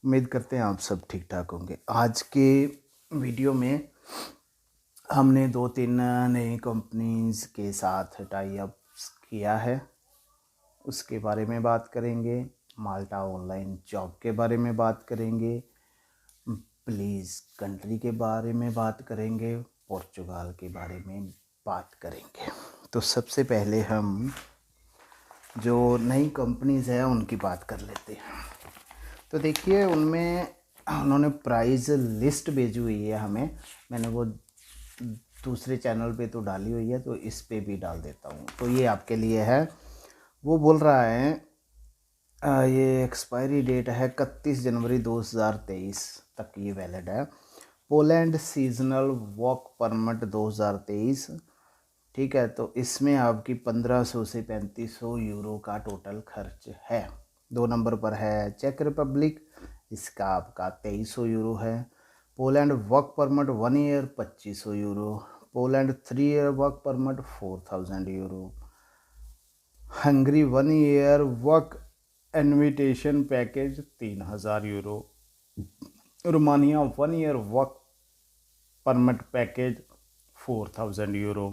उम्मीद करते हैं आप सब ठीक ठाक होंगे। आज के वीडियो में हमने 2-3 नई कंपनीज़ के साथ टाई अप्स किया है, उसके बारे में बात करेंगे। माल्टा ऑनलाइन जॉब के बारे में बात करेंगे, प्लीज़ कंट्री के बारे में बात करेंगे, पोर्चुगाल के बारे में बात करेंगे। तो सबसे पहले हम जो नई कंपनीज़ हैं उनकी बात कर लेते हैं। तो देखिए उनमें उन्होंने प्राइस लिस्ट भेजी हुई है हमें, मैंने वो दूसरे चैनल पे तो डाली हुई है, तो इस पे भी डाल देता हूँ। तो ये आपके लिए है। वो बोल रहा है ये एक्सपायरी डेट है 31 जनवरी 2023 तक ये वैलिड है। पोलैंड सीजनल वर्क परमिट 2023, ठीक है। तो इसमें आपकी 1500 से 3500 यूरो का टोटल खर्च है। 2 नंबर पर है चेक रिपब्लिक, इसका आपका 2300 यूरो है। Poland work permit 1 year 2500 euro. Poland 3 year work permit 4000 euro. Hungary 1 year work invitation package 3000 euro. Romania 1 year work permit package 4000 euro.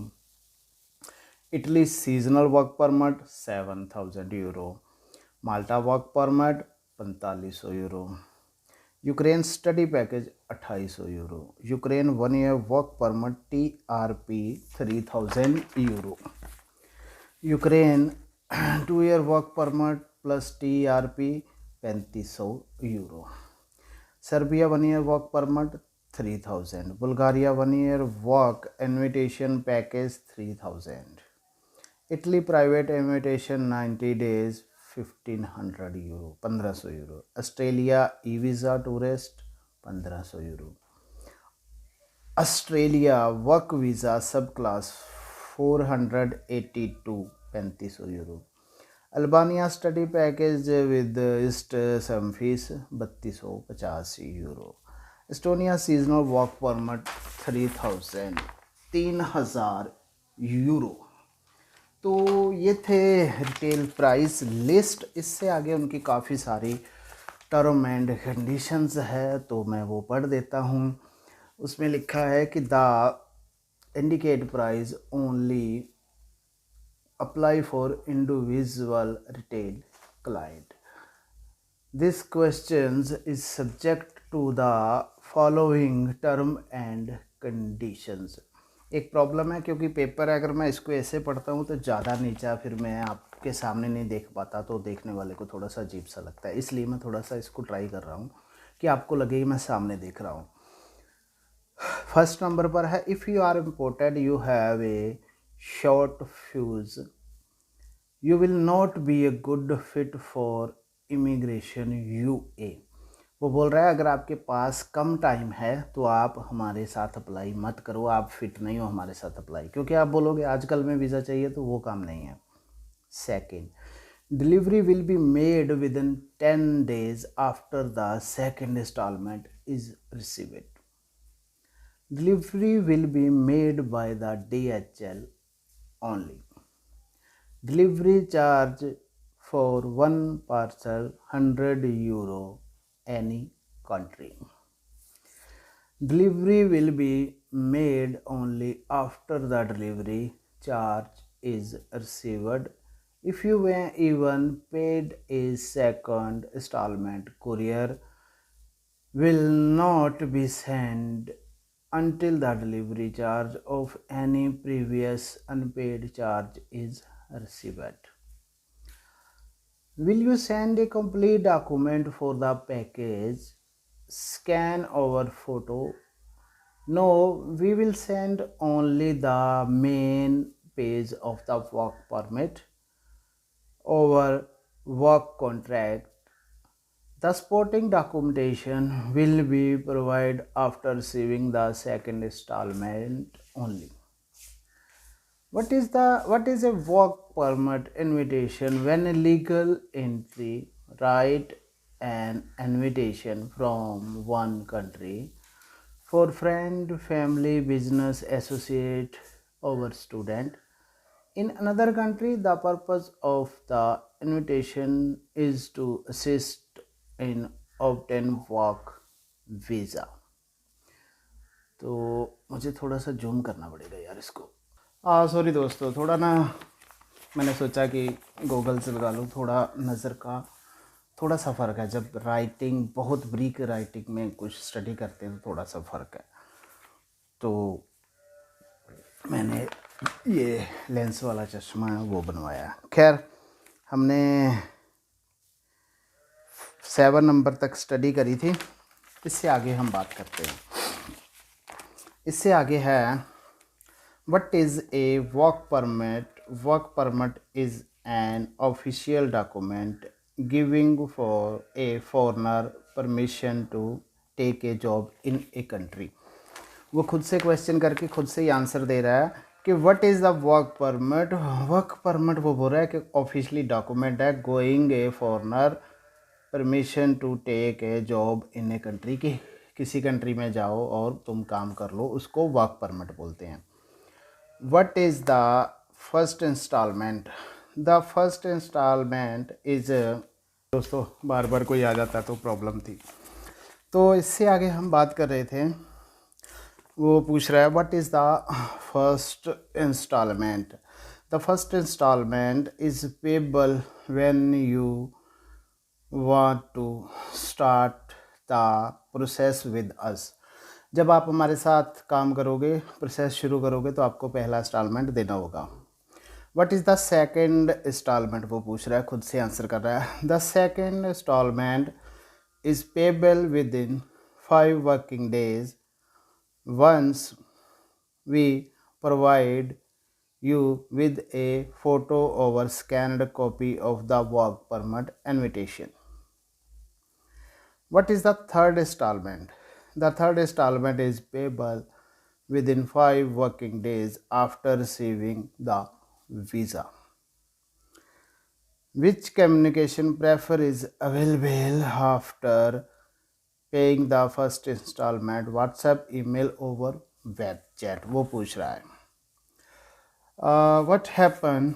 Italy seasonal work permit 7000 euro. Malta work permit 4500 euro. Ukraine study package 2800 euro. Ukraine 1 year work permit TRP 3000 euro. Ukraine 2 year work permit plus TRP 3500 euro. Serbia 1 year work permit 3000। Bulgaria 1 year work invitation package 3000। Italy private invitation 90 days 1500 euro 1500 euro. Australia E visa tourist 1500 euro. Australia work visa sub class 482 3500 euro. Albania study package with east some fees 3250 euro. Estonia seasonal work permit 3000 euro. तो ये थे retail price list. इससे आगे उनकी काफ़ी सारी term and conditions है, तो मैं वो पढ़ देता हूँ। उसमें लिखा है कि the indicate price only apply for individual retail client. This questions is subject to the following term and conditions. एक प्रॉब्लम है, क्योंकि पेपर अगर मैं इसको ऐसे पढ़ता हूँ तो ज़्यादा नीचा फिर मैं आपके सामने नहीं देख पाता, तो देखने वाले को थोड़ा सा अजीब सा लगता है। इसलिए मैं थोड़ा सा इसको ट्राई कर रहा हूँ कि आपको लगे कि मैं सामने देख रहा हूँ। फर्स्ट नंबर पर है if you are imported you have a short fuse you will not be a good fit for immigration UA। वो बोल रहा है अगर आपके पास कम टाइम है तो आप हमारे साथ अप्लाई मत करो, आप फिट नहीं हो हमारे साथ अप्लाई, क्योंकि आप बोलोगे आजकल में वीज़ा चाहिए, तो वो काम नहीं है। Second, delivery will be made within 10 days after the second installment is received. Delivery will be made by the DHL only. Delivery charge for 1 parcel 100 euro any country. Delivery will be made only after the delivery charge is received. If you even paid a second installment, courier will not be sent until the delivery charge of any previous unpaid charge is received. Will you send a complete document for the package? Scan our photo? No, we will send only the main page of the work permit. Our work contract. The supporting documentation will be provided after receiving the second installment only. What is a work permit invitation? When a legal entry write an invitation from one country for friend, family, business, associate, or student in another country. The purpose of the invitation is to assist in obtain work visa. तो मुझे थोड़ा सा zoom करना पड़ेगा यार इसको। Sorry दोस्तों, थोड़ा ना मैंने सोचा कि गूगल से लगा लूँ, थोड़ा नज़र का थोड़ा सा फ़र्क है। जब राइटिंग बहुत ब्रीक राइटिंग में कुछ स्टडी करते हैं तो थोड़ा सा फ़र्क है। तो मैंने ये लेंस वाला चश्मा है वो बनवाया। खैर, हमने 7 नंबर तक स्टडी करी थी। इससे आगे हम बात करते हैं। इससे आगे है what is a work permit. Work permit is an official document giving for a foreigner permission to take a job in a country. वो खुद से क्वेश्चन करके खुद से ही आंसर दे रहा है कि what is the work permit. Work permit वो बोल रहा है कि ऑफिशियली डॉक्यूमेंट है going a foreigner permission to take a job in a country, कि किसी कंट्री में जाओ और तुम काम कर लो, उसको वर्क परमिट बोलते हैं। What is the first installment. The first installment is, दोस्तों बार बार कोई आ जाता तो प्रॉब्लम थी। तो इससे आगे हम बात कर रहे थे, वो पूछ रहा है what is the first installment. The first installment is payable when you want to start the process with us. जब आप हमारे साथ काम करोगे, प्रोसेस शुरू करोगे, तो आपको पहला इंस्टॉलमेंट देना होगा। What is the second installment, वो पूछ रहा है, खुद से आंसर कर रहा है। The second instalment is payable within 5 working days once we provide you with a photo or scanned copy of the work permit invitation. What is the third installment? The third installment is payable within 5 working days after receiving the visa. Which communication prefer is available after paying the first installment? WhatsApp, email over web chat। वो पूछ रहा है what happen,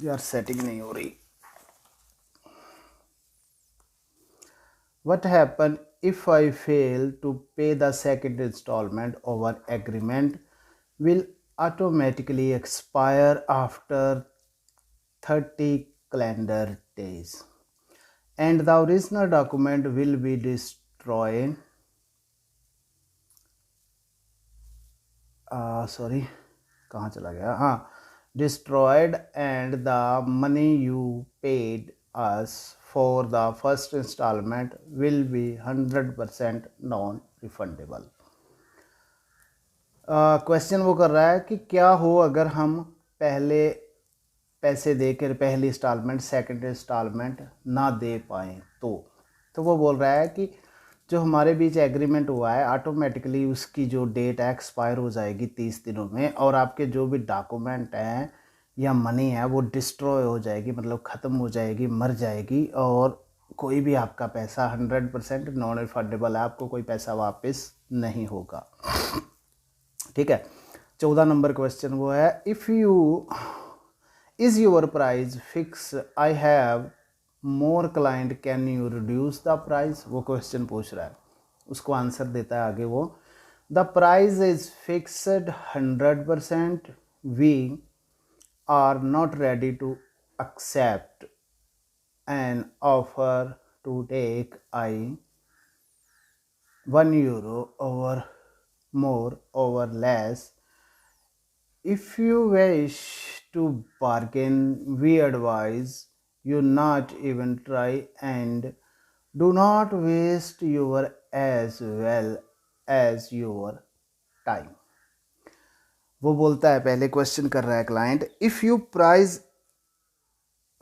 यार setting नहीं हो रही। What happen if I fail to pay the second installment? Over agreement will automatically expire after 30 calendar days and the original document will be destroyed। Sorry कहाँ चला गया, हाँ, destroyed and the money you paid us for the first installment will be 100% non refundable। Question वो कर रहा है कि क्या हो अगर हम पहले पैसे देकर पहली इंस्टॉलमेंट सेकंड इंस्टॉलमेंट ना दे पाएँ तो वो बोल रहा है कि जो हमारे बीच एग्रीमेंट हुआ है ऑटोमेटिकली उसकी जो डेट है एक्सपायर हो जाएगी 30 दिनों में, और आपके जो भी डॉक्यूमेंट हैं या मनी है वो डिस्ट्रॉय हो जाएगी, मतलब ख़त्म हो जाएगी, मर जाएगी, और कोई भी आपका पैसा 100% नॉन रिफंडेबल है, आपको कोई पैसा वापस नहीं होगा। ठीक है, 14 नंबर क्वेश्चन वो है if you is your price fix I have more client can you reduce the price. वो क्वेश्चन पूछ रहा है, उसको आंसर देता है आगे वो, the price is fixed 100%, we are not ready to accept an offer to take I €1 over more over less। If you wish to bargain, we advise you not even try and do not waste your as well as your time। वो बोलता है, पहले question कर रहा है client, if you price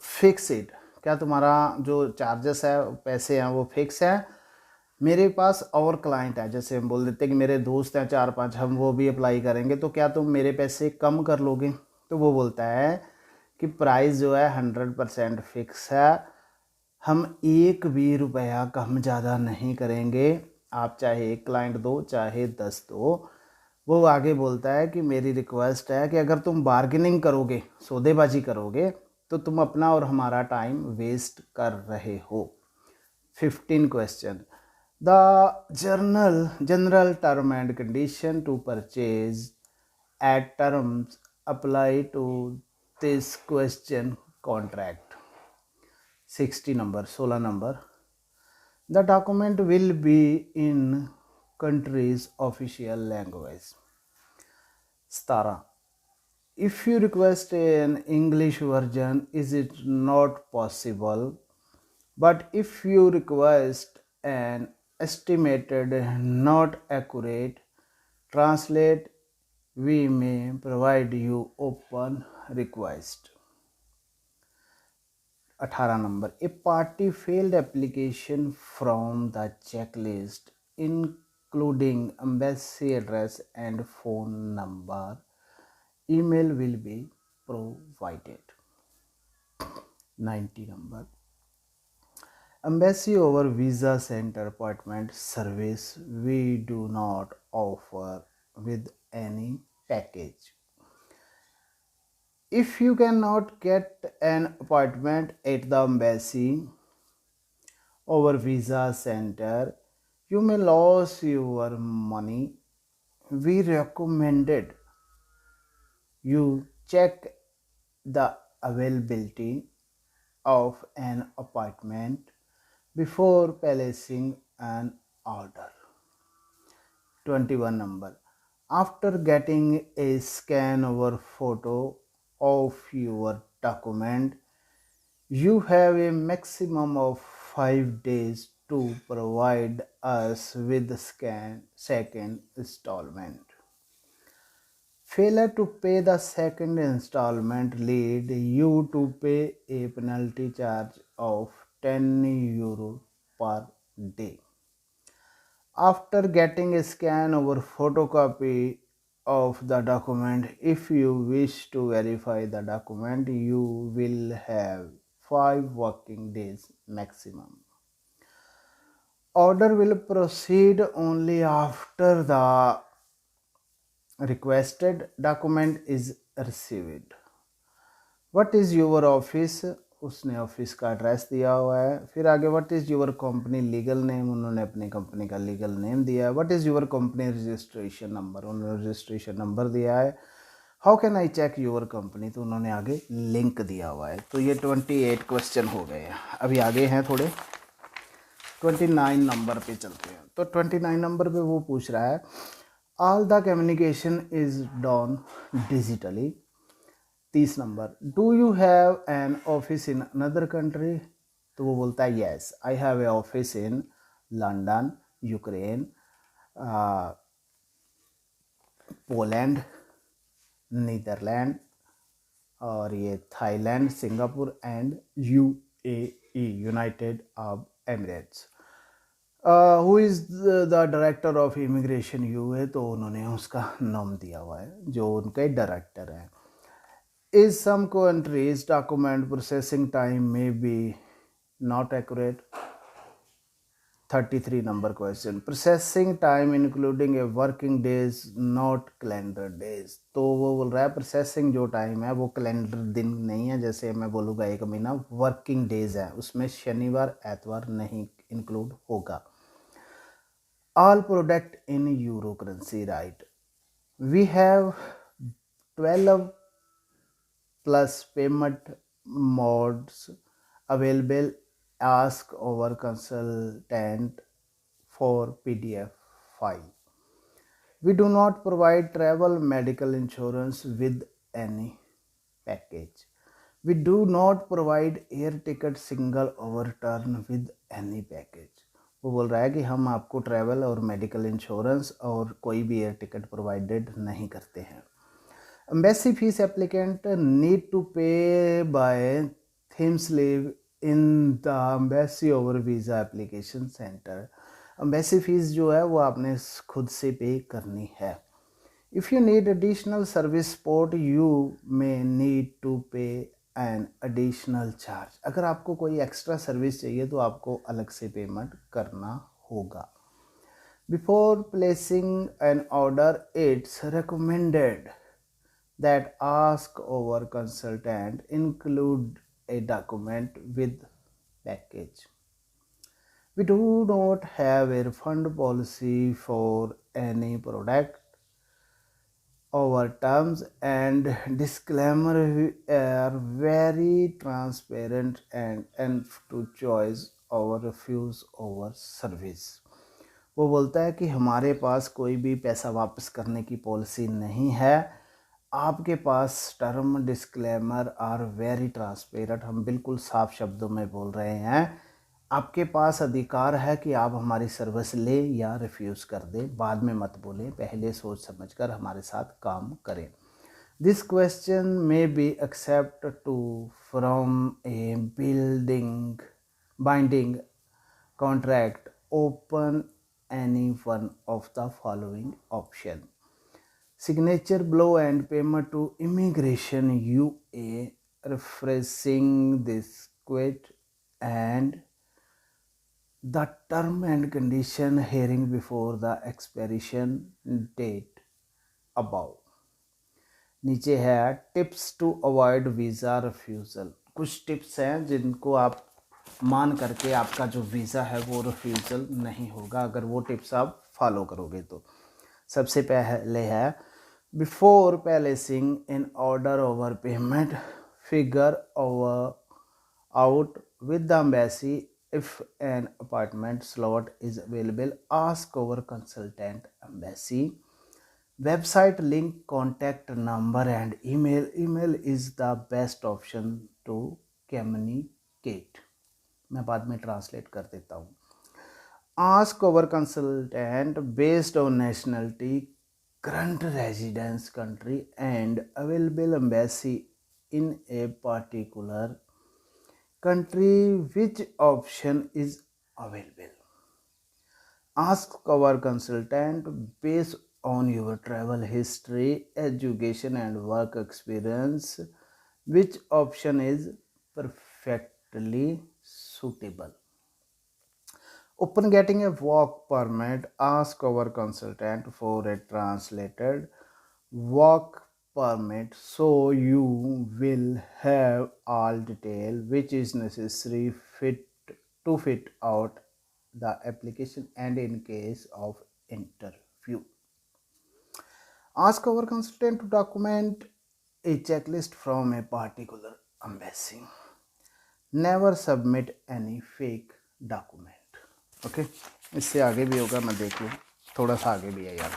fix it, क्या तुम्हारा जो चार्जेस है पैसे हैं वो फिक्स है। मेरे पास और क्लाइंट है, जैसे हम बोल देते हैं कि मेरे दोस्त हैं 4-5, हम वो भी अप्लाई करेंगे, तो क्या तुम मेरे पैसे कम कर लोगे। तो वो बोलता है कि प्राइस जो है 100% फिक्स है, हम 1 भी रुपया कम ज़्यादा नहीं करेंगे, आप चाहे 1 क्लाइंट दो चाहे 10 दो। वो आगे बोलता है कि मेरी रिक्वेस्ट है कि अगर तुम बार्गेनिंग करोगे, सौदेबाजी करोगे, तो तुम अपना और हमारा टाइम वेस्ट कर रहे हो। 15 question. The general term and condition to purchase at terms apply to this question contract. 60 number, 16 number. The document will be in country's official language. 17. If you request an English version, is it not possible? But if you request an estimated, not accurate translate, we may provide you open request. 18 number. A party failed application from the checklist including embassy address and phone number. Email will be provided. 90 number. Embassy over visa center appointment service we do not offer with any package. If you cannot get an appointment at the embassy over visa center, you may lose your money. We recommended you check the availability of an appointment before placing an order. 21 number. After getting a scan over photo of your document, you have a maximum of 5 days to provide us with the second installment. Failure to pay the second installment lead you to pay a penalty charge of €10 per day. After getting a scan or photocopy of the document, if you wish to verify the document, you will have 5 working days maximum. Order will proceed only after the requested document is received. What is your office? उसने office का address दिया हुआ है. फिर आगे what is your company legal name, उन्होंने अपनी company का लीगल नेम दिया है. What is your company registration number, उन्होंने रजिस्ट्रेशन नंबर दिया है. How can I check your company, तो उन्होंने आगे लिंक दिया हुआ है. तो ये 28 क्वेश्चन हो गए हैं. अभी आगे हैं थोड़े, 29 नंबर पे चलते हैं. तो 29 नंबर पे वो पूछ रहा है all the communication is done digitally. 30 number. Do you have an office in another country, तो वो बोलता है yes I have a office in London, Ukraine, Poland, Netherland और ये Thailand, Singapore and UAE, United Arab Emirates. Who is the director of immigration UA, तो उन्होंने उसका नाम दिया हुआ है जो उनके डायरेक्टर हैं. Is some countries document processing time may be not accurate. 33 number question. Processing time including a working days not calendar days. तो वो बोल रहा है प्रोसेसिंग जो टाइम है वो कैलेंडर दिन नहीं है. जैसे मैं बोलूँगा एक महीना वर्किंग डेज है, उसमें शनिवार एतवार नहीं इंक्लूड होगा. All product in euro currency, right? We have 12 plus payment modes available. Ask our consultant for PDF file. We do not provide travel medical insurance with any package. We do not provide air ticket single overturn with any package. वो बोल रहा है कि हम आपको travel और medical insurance और कोई भी एयर टिकट प्रोवाइडेड नहीं करते हैं. Embassy fees applicant need to pay by theme slip in the embassy over visa application center. Embassy fees जो है वो आपने खुद से पे करनी है. If you need additional service support, you may need to pay an additional charge. अगर आपको कोई एक्स्ट्रा सर्विस चाहिए तो आपको अलग से पेमेंट करना होगा. Before placing an order, it's recommended that ask our consultant include a document with package. We do not have a refund policy for any product. Our terms and disclaimer are very transparent and to choice or refuse our service. वो बोलता है कि हमारे पास कोई भी पैसा वापस करने की पॉलिसी नहीं है। आपके पास term disclaimer are very transparent, हम बिल्कुल साफ शब्दों में बोल रहे हैं। आपके पास अधिकार है कि आप हमारी सर्विस ले या रिफ्यूज़ कर दें, बाद में मत बोलें, पहले सोच समझकर हमारे साथ काम करें। This question may be accept to from a binding contract open any one of the following option: signature below and payment to immigration UA referencing this quote and the term and condition hearing before the expiration date above. नीचे है tips to avoid visa refusal. कुछ tips हैं जिनको आप मान करके आपका जो वीज़ा है वो रिफ्यूज़ल नहीं होगा अगर वो टिप्स आप फॉलो करोगे तो। सबसे पहले है before placing in order over payment figure over out with the embassy if an appointment slot is available ask over consultant embassy. Website link, contact number and email. Email is the best option to communicate. मैं बाद में translate कर देता हूँ। Ask our consultant based on nationality, current residence country and available embassy in a particular country which option is available. Ask our consultant based on your travel history, education and work experience which option is perfectly suitable. Upon getting a work permit, ask our consultant for a translated work permit so you will have all detail which is necessary to fit out the application and in case of interview. Ask our consultant to document a checklist from a particular embassy. Never submit any fake document. Okay? इससे आगे भी होगा, मैं देख लूँ, थोड़ा सा आगे भी है यार,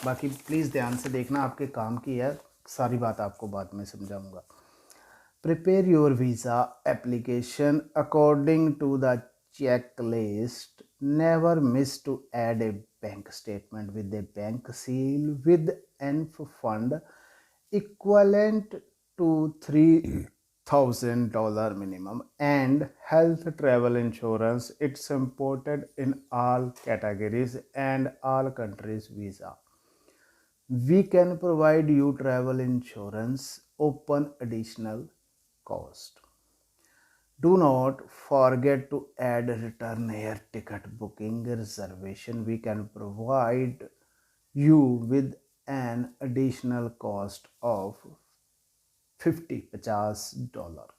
बाकी प्लीज़ ध्यान से देखना, आपके काम की है, सारी बात आपको बाद में समझाऊंगा। Prepare your visa application according to the checklist. Never miss to add a bank statement with a bank seal with ENF fund equivalent to $3,000 minimum and health travel insurance. It's imported in all categories and all countries visa. We can provide you travel insurance open additional cost. Do not forget to add return air ticket booking reservation. We can provide you with an additional cost of $50.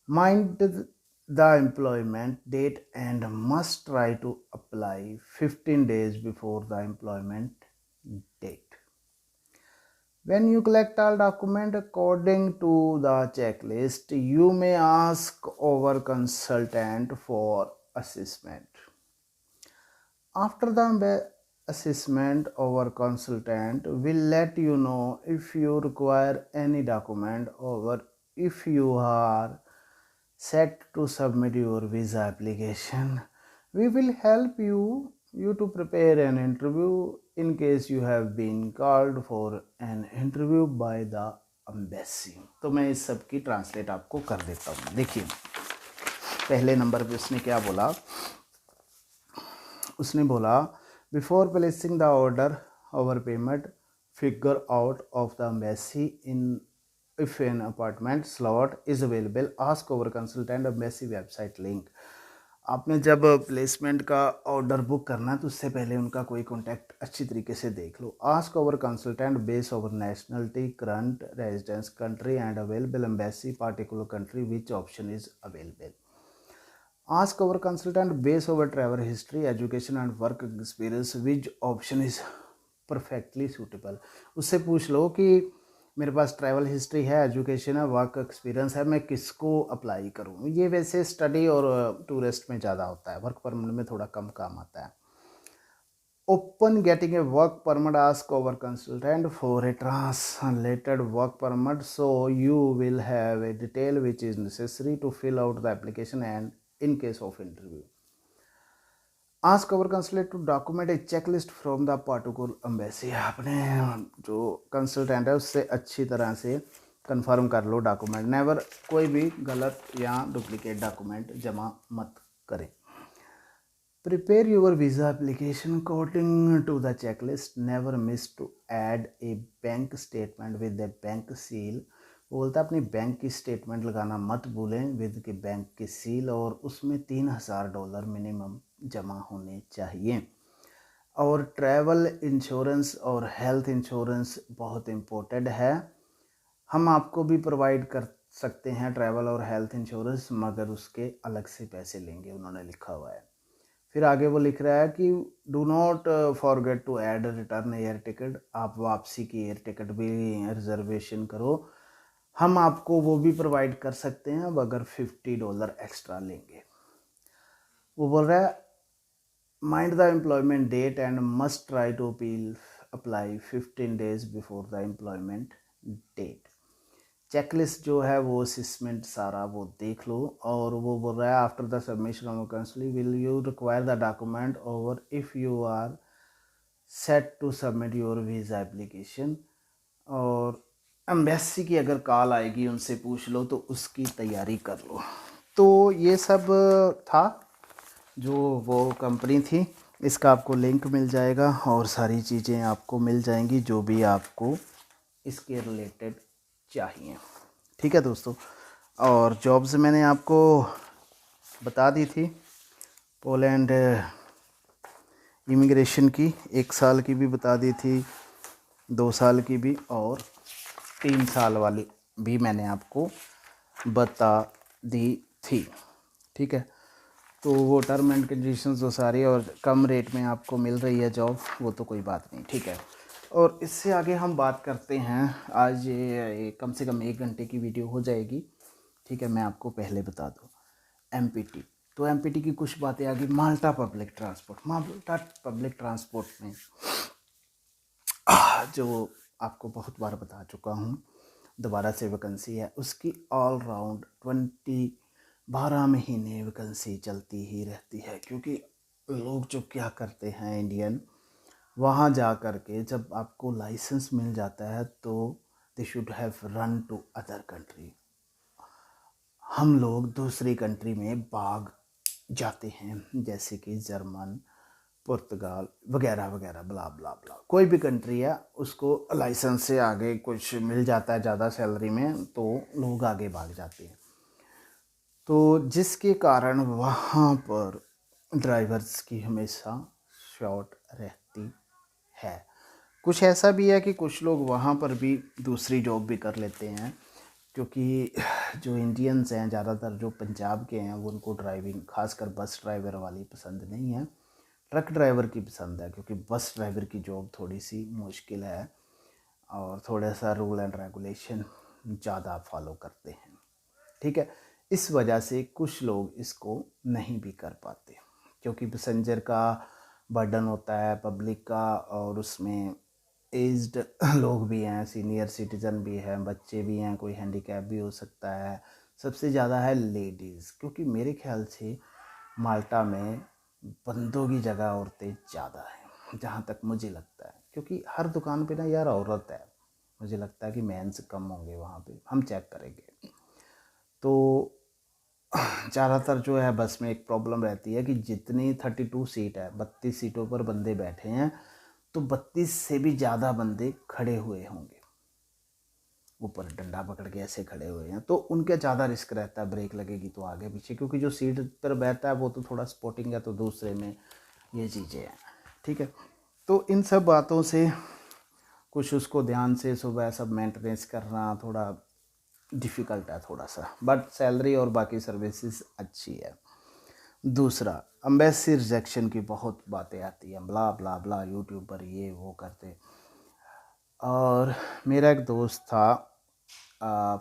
Mind the employment date and must try to apply 15 days before the employment date. When you collect all documents according to the checklist, you may ask our consultant for assessment. After the assessment, our consultant will let you know if you require any document or if you are set to submit your visa application. We will help you to prepare an interview in case you have been called for an interview by the embassy. तो मैं इस सब की translate आपको कर देता हूँ। देखिए पहले नंबर पे उसने क्या बोला, उसने बोला before placing the order over payment figure out of the embassy in if an appointment slot is available ask our consultant embassy website link. आपने जब प्लेसमेंट का ऑर्डर बुक करना है तो उससे पहले उनका कोई कॉन्टैक्ट अच्छी तरीके से देख लो। Ask over consultant base over nationality, current residence country and available embassy particular country which option is available. Ask our consultant base over travel history education and work experience which option is perfectly suitable. उससे पूछ लो कि मेरे पास travel history है, education है, work experience है, मैं किसको अप्लाई करूँ। ये वैसे स्टडी और टूरिस्ट में ज़्यादा होता है, वर्क परमिट में थोड़ा कम काम आता है। Open getting a work permit, ask our consultant for a translated work permit, so you will have a detail which is necessary to fill out the application and in case of interview. Ask our consultant to document a checklist from the particular embassy. अपने जो consultant है उससे अच्छी तरह से confirm कर लो document. Never कोई भी गलत या डुप्लीकेट डॉक्यूमेंट जमा मत करें। Prepare your visa application according to the checklist. Never miss to add a bank statement with the bank seal. बोलता है अपनी बैंक की स्टेटमेंट लगाना मत भूलें विद के बैंक की सील, और उसमें $3000 मिनिमम जमा होने चाहिए। और ट्रैवल इंश्योरेंस और हेल्थ इंश्योरेंस बहुत इम्पोर्टेंट है। हम आपको भी प्रोवाइड कर सकते हैं ट्रैवल और हेल्थ इंश्योरेंस, मगर उसके अलग से पैसे लेंगे, उन्होंने लिखा हुआ है। फिर आगे वो लिख रहा है कि do not forget to add return air ticket. आप वापसी की एयर टिकट भी रिजर्वेशन करो, हम आपको वो भी प्रोवाइड कर सकते हैं, अब अगर $50 एक्स्ट्रा लेंगे। वो बोल रहा है mind the employment date and must try to apply 15 days before the employment date. Checklist जो है वो असेसमेंट सारा वो देख लो। और वो बोल रहा है after the submission of counselling will you require the document over if you are set to submit your visa application. और एम्बेसी की अगर कॉल आएगी उनसे पूछ लो, तो उसकी तैयारी कर लो। तो ये सब था जो वो कंपनी थी, इसका आपको लिंक मिल जाएगा और सारी चीज़ें आपको मिल जाएंगी जो भी आपको इसके रिलेटेड चाहिए। ठीक है दोस्तों, और जॉब्स मैंने आपको बता दी थी। पोलैंड इमिग्रेशन की 1 साल की भी बता दी थी, 2 साल की भी, और 3 साल वाली भी मैंने आपको बता दी थी। ठीक है, तो वो टर्म एंड कंडीशंस जो सारी और कम रेट में आपको मिल रही है जॉब, वो तो कोई बात नहीं। ठीक है, और इससे आगे हम बात करते हैं। आज ये कम से कम 1 घंटे की वीडियो हो जाएगी। ठीक है, मैं आपको पहले बता दूँ एमपीटी। तो एमपीटी की कुछ बातें आ गई। माल्टा पब्लिक ट्रांसपोर्ट में जो आपको बहुत बार बता चुका हूँ, दोबारा से वैकेंसी है उसकी ऑल राउंड 12 महीने वैकेंसी चलती ही रहती है। क्योंकि लोग जो क्या करते हैं इंडियन, वहाँ जा कर के जब आपको लाइसेंस मिल जाता है तो they should have run to other country. हम लोग दूसरी कंट्री में भाग जाते हैं, जैसे कि जर्मन, पुर्तगाल वगैरह वगैरह, ब्ला ब्ला ब्ला। कोई भी कंट्री है उसको लाइसेंस से आगे कुछ मिल जाता है ज़्यादा सैलरी में, तो लोग आगे भाग जाते हैं। तो जिसके कारण वहाँ पर ड्राइवर्स की हमेशा शॉर्ट रहती है। कुछ ऐसा भी है कि कुछ लोग वहाँ पर भी दूसरी जॉब भी कर लेते हैं, क्योंकि जो इंडियंस हैं ज़्यादातर जो पंजाब के हैं वो उनको ड्राइविंग खासकर बस ड्राइवर वाली पसंद नहीं है, ट्रक ड्राइवर की पसंद है। क्योंकि बस ड्राइवर की जॉब थोड़ी सी मुश्किल है और थोड़ा सा रूल एंड रेगुलेशन ज़्यादा फॉलो करते हैं। ठीक है, इस वजह से कुछ लोग इसको नहीं भी कर पाते, क्योंकि पैसेंजर का बर्डन होता है, पब्लिक का, और उसमें एज्ड लोग भी हैं, सीनियर सिटीज़न भी हैं, बच्चे भी हैं, कोई हैंडीकैप भी हो सकता है। सबसे ज़्यादा है लेडीज़, क्योंकि मेरे ख्याल से माल्टा में बंदों की जगह औरतें ज़्यादा हैं, जहाँ तक मुझे लगता है। क्योंकि हर दुकान पे ना यार औरत है, मुझे लगता है कि मेंस कम होंगे वहाँ पे, हम चेक करेंगे। तो ज़्यादातर जो है बस में एक प्रॉब्लम रहती है कि जितनी 32 सीट है, 32 सीटों पर बंदे बैठे हैं, तो 32 से भी ज़्यादा बंदे खड़े हुए होंगे, ऊपर डंडा पकड़ के ऐसे खड़े हुए हैं। तो उनका ज़्यादा रिस्क रहता है, ब्रेक लगेगी तो आगे पीछे, क्योंकि जो सीट पर बैठता है वो तो थोड़ा स्पोर्टिंग है, तो दूसरे में ये चीज़ें हैं। ठीक है, तो इन सब बातों से कुछ उसको ध्यान से सुबह सब मेंटेनेंस करना थोड़ा डिफ़िकल्ट है थोड़ा सा, बट सैलरी और बाकी सर्विसेज अच्छी है। दूसरा, एम्बेसी रिजेक्शन की बहुत बातें आती हैं, ब्ला ब्ला ब्ला, यूट्यूब पर ये वो करते। और मेरा एक दोस्त था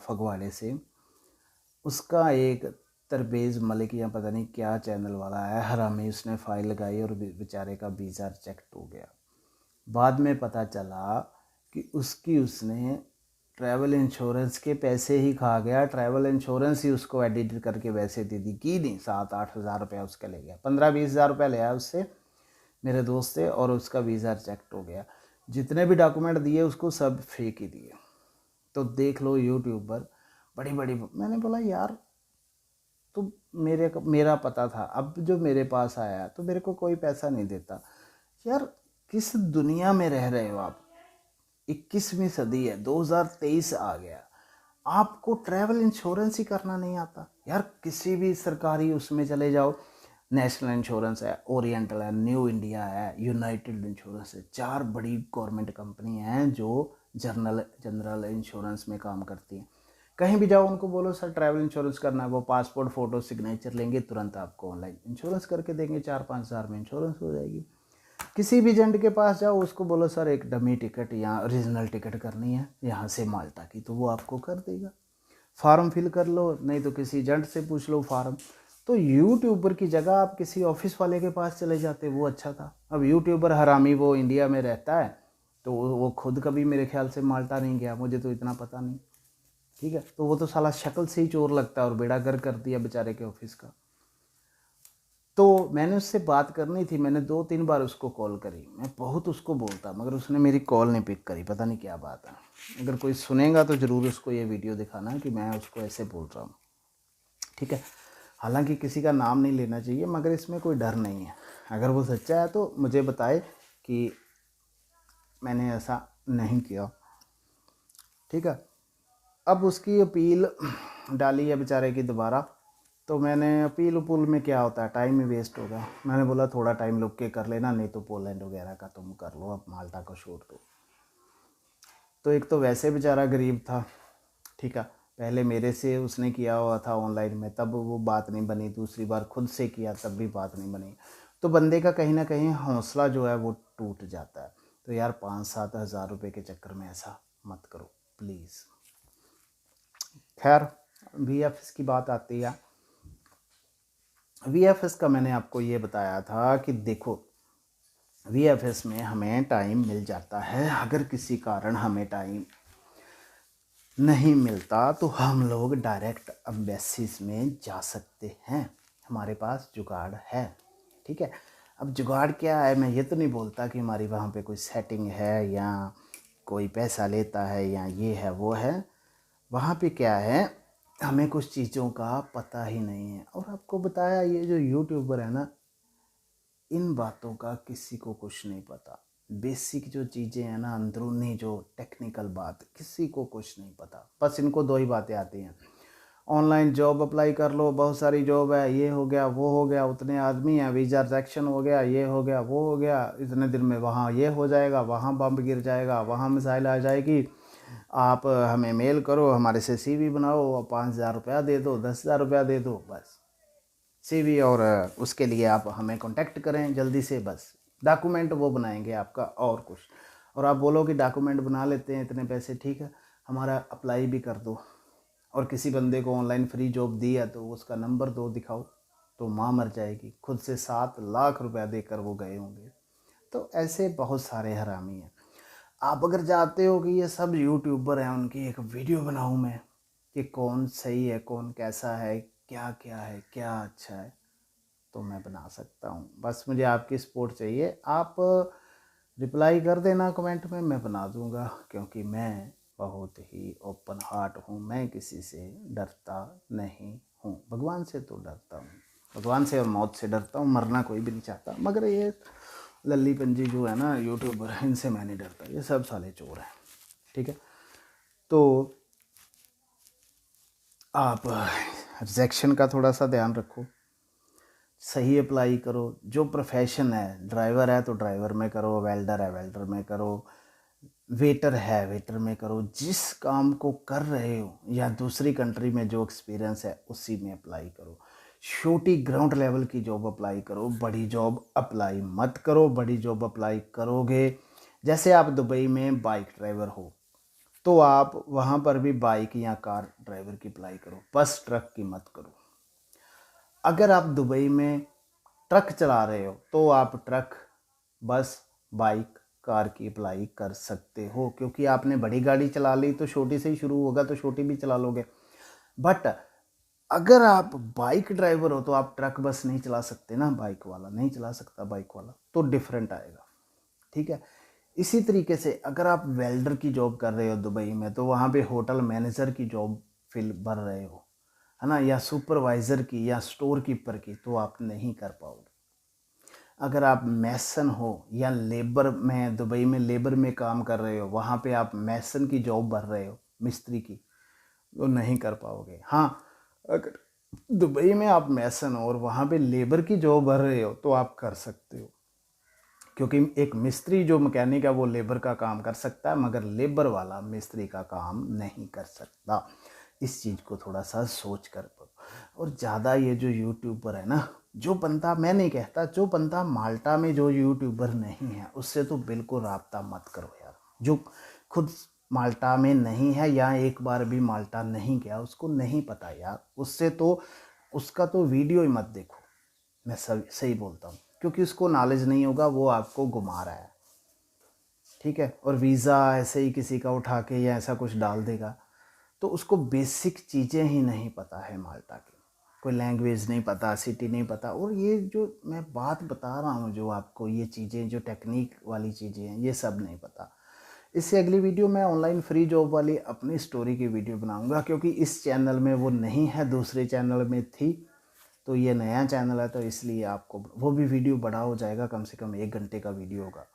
फगवाड़े से, उसका एक तरबेज मलिक या पता नहीं क्या चैनल वाला है हरामी, उसने फाइल लगाई और बेचारे का वीज़ा रिजेक्ट हो गया। बाद में पता चला कि उसने ट्रैवल इंश्योरेंस के पैसे ही खा गया, ट्रैवल इंश्योरेंस ही उसको एडिट करके वैसे दे दी की नहीं, 7-8 हज़ार रुपया उसका ले गया, 15-20 हज़ार रुपया ले आया उससे मेरे दोस्त से, और उसका वीज़ा रिजेक्ट हो गया। जितने भी डॉक्यूमेंट दिए उसको सब फेक ही दिए। तो देख लो यूट्यूब पर बड़ी बड़ी, मैंने बोला यार तो मेरा पता था, अब जो मेरे पास आया तो मेरे को कोई पैसा नहीं देता यार। किस दुनिया में रह रहे हो आप? 21वीं सदी है, 2023 आ गया, आपको ट्रैवल इंश्योरेंस ही करना नहीं आता यार? किसी भी सरकारी उसमें चले जाओ, नेशनल इंश्योरेंस है, ओरिएंटल है, न्यू इंडिया है, यूनाइटेड इंश्योरेंस है, 4 बड़ी गवर्नमेंट कंपनी हैं जो जनरल इंश्योरेंस में काम करती हैं। कहीं भी जाओ उनको बोलो सर ट्रैवल इंश्योरेंस करना है, वो पासपोर्ट फ़ोटो सिग्नेचर लेंगे, तुरंत आपको ऑनलाइन इंश्योरेंस करके देंगे, 4-5 हज़ार में इंश्योरेंस हो जाएगी। किसी भी एजेंट के पास जाओ, उसको बोलो सर एक डमी टिकट या ओरिजिनल टिकट करनी है यहाँ से माल्टा की, तो वो आपको कर देगा। फार्म फिल कर लो, नहीं तो किसी एजेंट से पूछ लो फार्म। तो यूट्यूबर की जगह आप किसी ऑफिस वाले के पास चले जाते, वो अच्छा था। अब यूट्यूबर हरामी वो इंडिया में रहता है, तो वो खुद कभी मेरे ख्याल से माल्टा नहीं गया, मुझे तो इतना पता नहीं, ठीक है। तो वो तो साला शक्ल से ही चोर लगता है, और बेड़ा गर्क कर दिया बेचारे के ऑफिस का। तो मैंने उससे बात करनी थी, मैंने 2-3 बार उसको कॉल करी, मैं बहुत उसको बोलता, मगर उसने मेरी कॉल नहीं पिक करी, पता नहीं क्या बात है। अगर कोई सुनेगा तो ज़रूर उसको ये वीडियो दिखाना कि मैं उसको ऐसे बोल रहा हूँ, ठीक है। हालांकि किसी का नाम नहीं लेना चाहिए, मगर इसमें कोई डर नहीं है। अगर वो सच्चा है तो मुझे बताए कि मैंने ऐसा नहीं किया, ठीक है। अब उसकी अपील डाली है बेचारे की दोबारा, तो मैंने अपील उपूल में क्या होता है, टाइम ही वेस्ट होगा। मैंने बोला थोड़ा टाइम रुक के कर लेना, नहीं तो पोलैंड वगैरह का तुम कर लो, अब माल्टा को छोड़ दो। तो एक तो वैसे बेचारा गरीब था, ठीक है, पहले मेरे से उसने किया हुआ था ऑनलाइन में, तब वो बात नहीं बनी, दूसरी बार खुद से किया तब भी बात नहीं बनी। तो बंदे का कहीं ना कहीं हौसला जो है वो टूट जाता है। तो यार 5-7 हज़ार रुपये के चक्कर में ऐसा मत करो प्लीज़। खैर VFS की बात आती है। VFS का मैंने आपको ये बताया था कि देखो VFS में हमें टाइम मिल जाता है, अगर किसी कारण हमें टाइम नहीं मिलता तो हम लोग डायरेक्ट एम्बेसीज में जा सकते हैं, हमारे पास जुगाड़ है, ठीक है। अब जुगाड़ क्या है, मैं ये तो नहीं बोलता कि हमारी वहाँ पे कोई सेटिंग है या कोई पैसा लेता है या ये है वो है। वहाँ पे क्या है, हमें कुछ चीज़ों का पता ही नहीं है। और आपको बताया, ये जो यूट्यूबर है ना, इन बातों का किसी को कुछ नहीं पता। बेसिक जो चीज़ें हैं ना, अंदरूनी जो टेक्निकल बात, किसी को कुछ नहीं पता। बस इनको 2 ही बातें आती हैं, ऑनलाइन जॉब अप्लाई कर लो, बहुत सारी जॉब है, ये हो गया वो हो गया, उतने आदमी हैं, वीज़ा रिजेक्शन हो गया, ये हो गया वो हो गया, इतने दिन में वहाँ ये हो जाएगा, वहाँ बम गिर जाएगा, वहाँ मिसाइल आ जाएगी, आप हमें मेल करो, हमारे से CV बनाओ, 5,000 रुपया दे दो, 10,000 रुपया दे दो, बस CV, और उसके लिए आप हमें कांटेक्ट करें जल्दी से, बस डॉक्यूमेंट वो बनाएंगे आपका और कुछ। और आप बोलो कि डॉक्यूमेंट बना लेते हैं इतने पैसे, ठीक है, हमारा अप्लाई भी कर दो। और किसी बंदे को ऑनलाइन फ्री जॉब दी है तो उसका नंबर दो, दिखाओ, तो माँ मर जाएगी, खुद से 7 लाख रुपया देकर वो गए होंगे। तो ऐसे बहुत सारे हरामी हैं। आप अगर चाहते हो कि ये सब यूट्यूबर हैं, उनकी एक वीडियो बनाऊं मैं कि कौन सही है, कौन कैसा है, क्या क्या है, क्या अच्छा है, तो मैं बना सकता हूँ। बस मुझे आपकी सपोर्ट चाहिए। आप रिप्लाई कर देना कमेंट में, मैं बना दूँगा, क्योंकि मैं बहुत ही ओपन हार्ट हूँ, मैं किसी से डरता नहीं हूँ। भगवान से तो डरता हूँ, भगवान से और मौत से डरता हूँ, मरना कोई भी नहीं चाहता। मगर ये लल्ली पंजी जो है ना यूट्यूबर, इनसे मैं नहीं डरता, ये सब साले चोर हैं, ठीक है। तो आप रिजेक्शन का थोड़ा सा ध्यान रखो, सही अप्लाई करो। जो प्रोफेशन है, ड्राइवर है तो ड्राइवर में करो, वेल्डर है वेल्डर में करो, वेटर है वेटर में करो, जिस काम को कर रहे हो या दूसरी कंट्री में जो एक्सपीरियंस है उसी में अप्लाई करो। छोटी ग्राउंड लेवल की जॉब अप्लाई करो, बड़ी जॉब अप्लाई मत करो। बड़ी जॉब अप्लाई करोगे, जैसे आप दुबई में बाइक ड्राइवर हो तो आप वहाँ पर भी बाइक या कार ड्राइवर की अप्लाई करो, बस ट्रक की मत करो। अगर आप दुबई में ट्रक चला रहे हो तो आप ट्रक, बस, बाइक, कार की अप्लाई कर सकते हो, क्योंकि आपने बड़ी गाड़ी चला ली तो छोटी से ही शुरू होगा तो छोटी भी चला लोगे। बट अगर आप बाइक ड्राइवर हो तो आप ट्रक बस नहीं चला सकते ना, बाइक वाला नहीं चला सकता, बाइक वाला तो डिफरेंट आएगा। ठीक है। इसी तरीके से अगर आप वेल्डर की जॉब कर रहे हो दुबई में तो वहाँ पे होटल मैनेजर की जॉब फिल भर रहे हो, है ना, या सुपरवाइज़र की या स्टोर कीपर की, तो आप नहीं कर पाओगे। अगर आप मैसन हो या लेबर में, दुबई में लेबर में काम कर रहे हो, वहाँ पे आप मैसन की जॉब भर रहे हो, मिस्त्री की, तो नहीं कर पाओगे। हाँ, अगर दुबई में आप मैसन हो और वहाँ पे लेबर की जॉब भर रहे हो तो आप कर सकते हो, क्योंकि एक मिस्त्री जो मैकेनिक है वो लेबर का काम कर सकता है, मगर लेबर वाला मिस्त्री का काम नहीं कर सकता। इस चीज़ को थोड़ा सा सोच कर करो। और ज़्यादा ये जो यूट्यूबर है ना, जो बंदा, मैं नहीं कहता, जो बंदा माल्टा में जो यूट्यूबर नहीं है उससे तो बिल्कुल रब्ता मत करो यार। जो खुद माल्टा में नहीं है या एक बार भी माल्टा नहीं गया, उसको नहीं पता यार, उससे तो उसका तो वीडियो ही मत देखो। मैं सही बोलता हूँ, क्योंकि उसको नॉलेज नहीं होगा, वो आपको घुमा रहा है। ठीक है। और वीज़ा ऐसे ही किसी का उठा के या ऐसा कुछ डाल देगा, तो उसको बेसिक चीज़ें ही नहीं पता है माल्टा की, कोई लैंग्वेज नहीं पता, सिटी नहीं पता। और ये जो मैं बात बता रहा हूँ, जो आपको ये चीज़ें, जो टेक्निक वाली चीज़ें हैं, ये सब नहीं पता। इससे अगली वीडियो मैं ऑनलाइन फ्री जॉब वाली अपनी स्टोरी की वीडियो बनाऊंगा, क्योंकि इस चैनल में वो नहीं है, दूसरे चैनल में थी, तो ये नया चैनल है, तो इसलिए आपको वो भी वीडियो बड़ा हो जाएगा, कम से कम 1 घंटे का वीडियो होगा।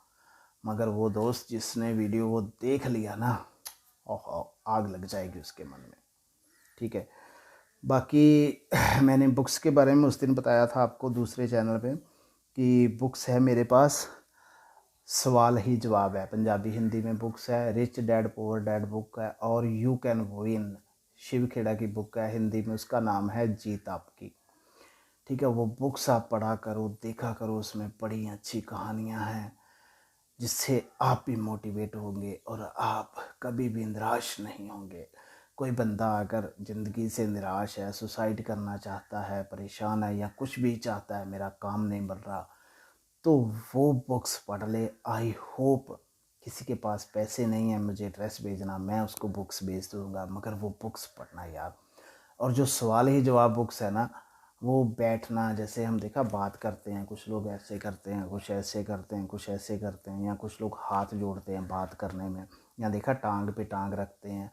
मगर वो दोस्त जिसने वीडियो वो देख लिया ना, ओह, आग लग जाएगी उसके मन में। ठीक है। बाकी मैंने बुक्स के बारे में उस दिन बताया था आपको दूसरे चैनल पे कि बुक्स है मेरे पास, सवाल ही जवाब है, पंजाबी हिंदी में बुक्स है। Rich dad poor dad book है, और you can win, Shiv Khera की बुक है, हिंदी में उसका नाम है जीत आपकी। ठीक है। वो बुक्स आप पढ़ा करो, देखा करो, उसमें बड़ी अच्छी कहानियाँ हैं, जिससे आप भी मोटिवेट होंगे और आप कभी भी निराश नहीं होंगे। कोई बंदा अगर ज़िंदगी से निराश है, सुसाइड करना चाहता है, परेशान है, या कुछ भी चाहता है, मेरा काम नहीं मिल रहा, तो वो बुक्स पढ़ ले। आई होप किसी के पास पैसे नहीं है मुझे ड्रेस भेजना, मैं उसको बुक्स भेज दूँगा, मगर वो बुक्स पढ़ना यार। और जो सवाल ही जवाब बुक्स है ना, वो बैठना, जैसे हम देखा बात करते हैं, कुछ लोग ऐसे करते हैं, कुछ ऐसे करते हैं, कुछ ऐसे करते हैं, या कुछ लोग हाथ जोड़ते हैं बात करने में, या देखा टांग पे टांग रखते हैं,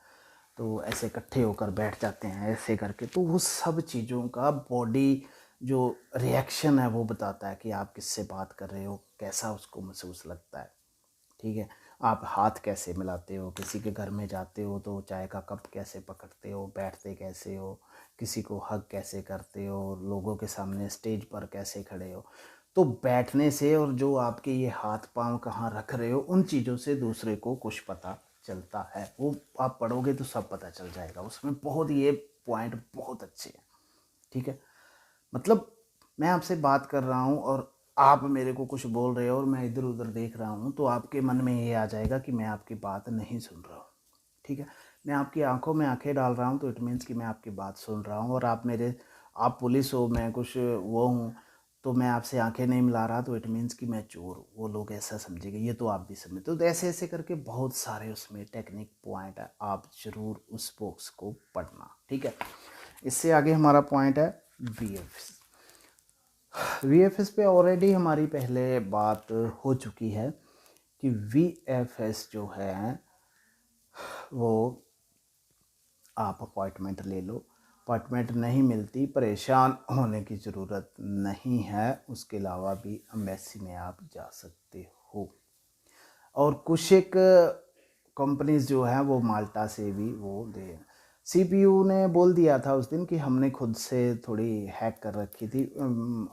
तो ऐसे इकट्ठे होकर बैठ जाते हैं ऐसे करके। तो वो सब चीज़ों का बॉडी जो रिएक्शन है वो बताता है कि आप किससे बात कर रहे हो, कैसा उसको महसूस लगता है। ठीक है। आप हाथ कैसे मिलाते हो, किसी के घर में जाते हो तो चाय का कप कैसे पकड़ते हो, बैठते कैसे हो, किसी को हग कैसे करते हो, लोगों के सामने स्टेज पर कैसे खड़े हो। तो बैठने से और जो आपके ये हाथ पांव कहाँ रख रहे हो, उन चीज़ों से दूसरे को कुछ पता चलता है। वो आप पढ़ोगे तो सब पता चल जाएगा, उसमें बहुत ये पॉइंट बहुत अच्छे हैं। ठीक है। मतलब मैं आपसे बात कर रहा हूँ और आप मेरे को कुछ बोल रहे हो और मैं इधर उधर देख रहा हूँ, तो आपके मन में ये आ जाएगा कि मैं आपकी बात नहीं सुन रहा हूँ। ठीक है। मैं आपकी आंखों में आंखें डाल रहा हूँ तो इट मीन्स कि मैं आपकी बात सुन रहा हूँ। और आप पुलिस हो, मैं कुछ वो हूँ, तो मैं आपसे आंखें नहीं मिला रहा तो इट मीन्स कि मैं चोर हूँ, वो लोग ऐसा समझेंगे, ये तो आप भी समझे। तो ऐसे ऐसे करके बहुत सारे उसमें टेक्निक पॉइंट है, आप ज़रूर उस बॉक्स को पढ़ना। ठीक है। इससे आगे हमारा पॉइंट है VFS पे ऑलरेडी हमारी पहले बात हो चुकी है कि VFS जो है वो आप अपॉइंटमेंट ले लो, अपॉइंटमेंट नहीं मिलती, परेशान होने की ज़रूरत नहीं है। उसके अलावा भी एम्बेसी में आप जा सकते हो। और कुछ एक कंपनीज जो हैं वो माल्टा से भी वो दे, CPU ने बोल दिया था उस दिन कि हमने खुद से थोड़ी हैक कर रखी थी,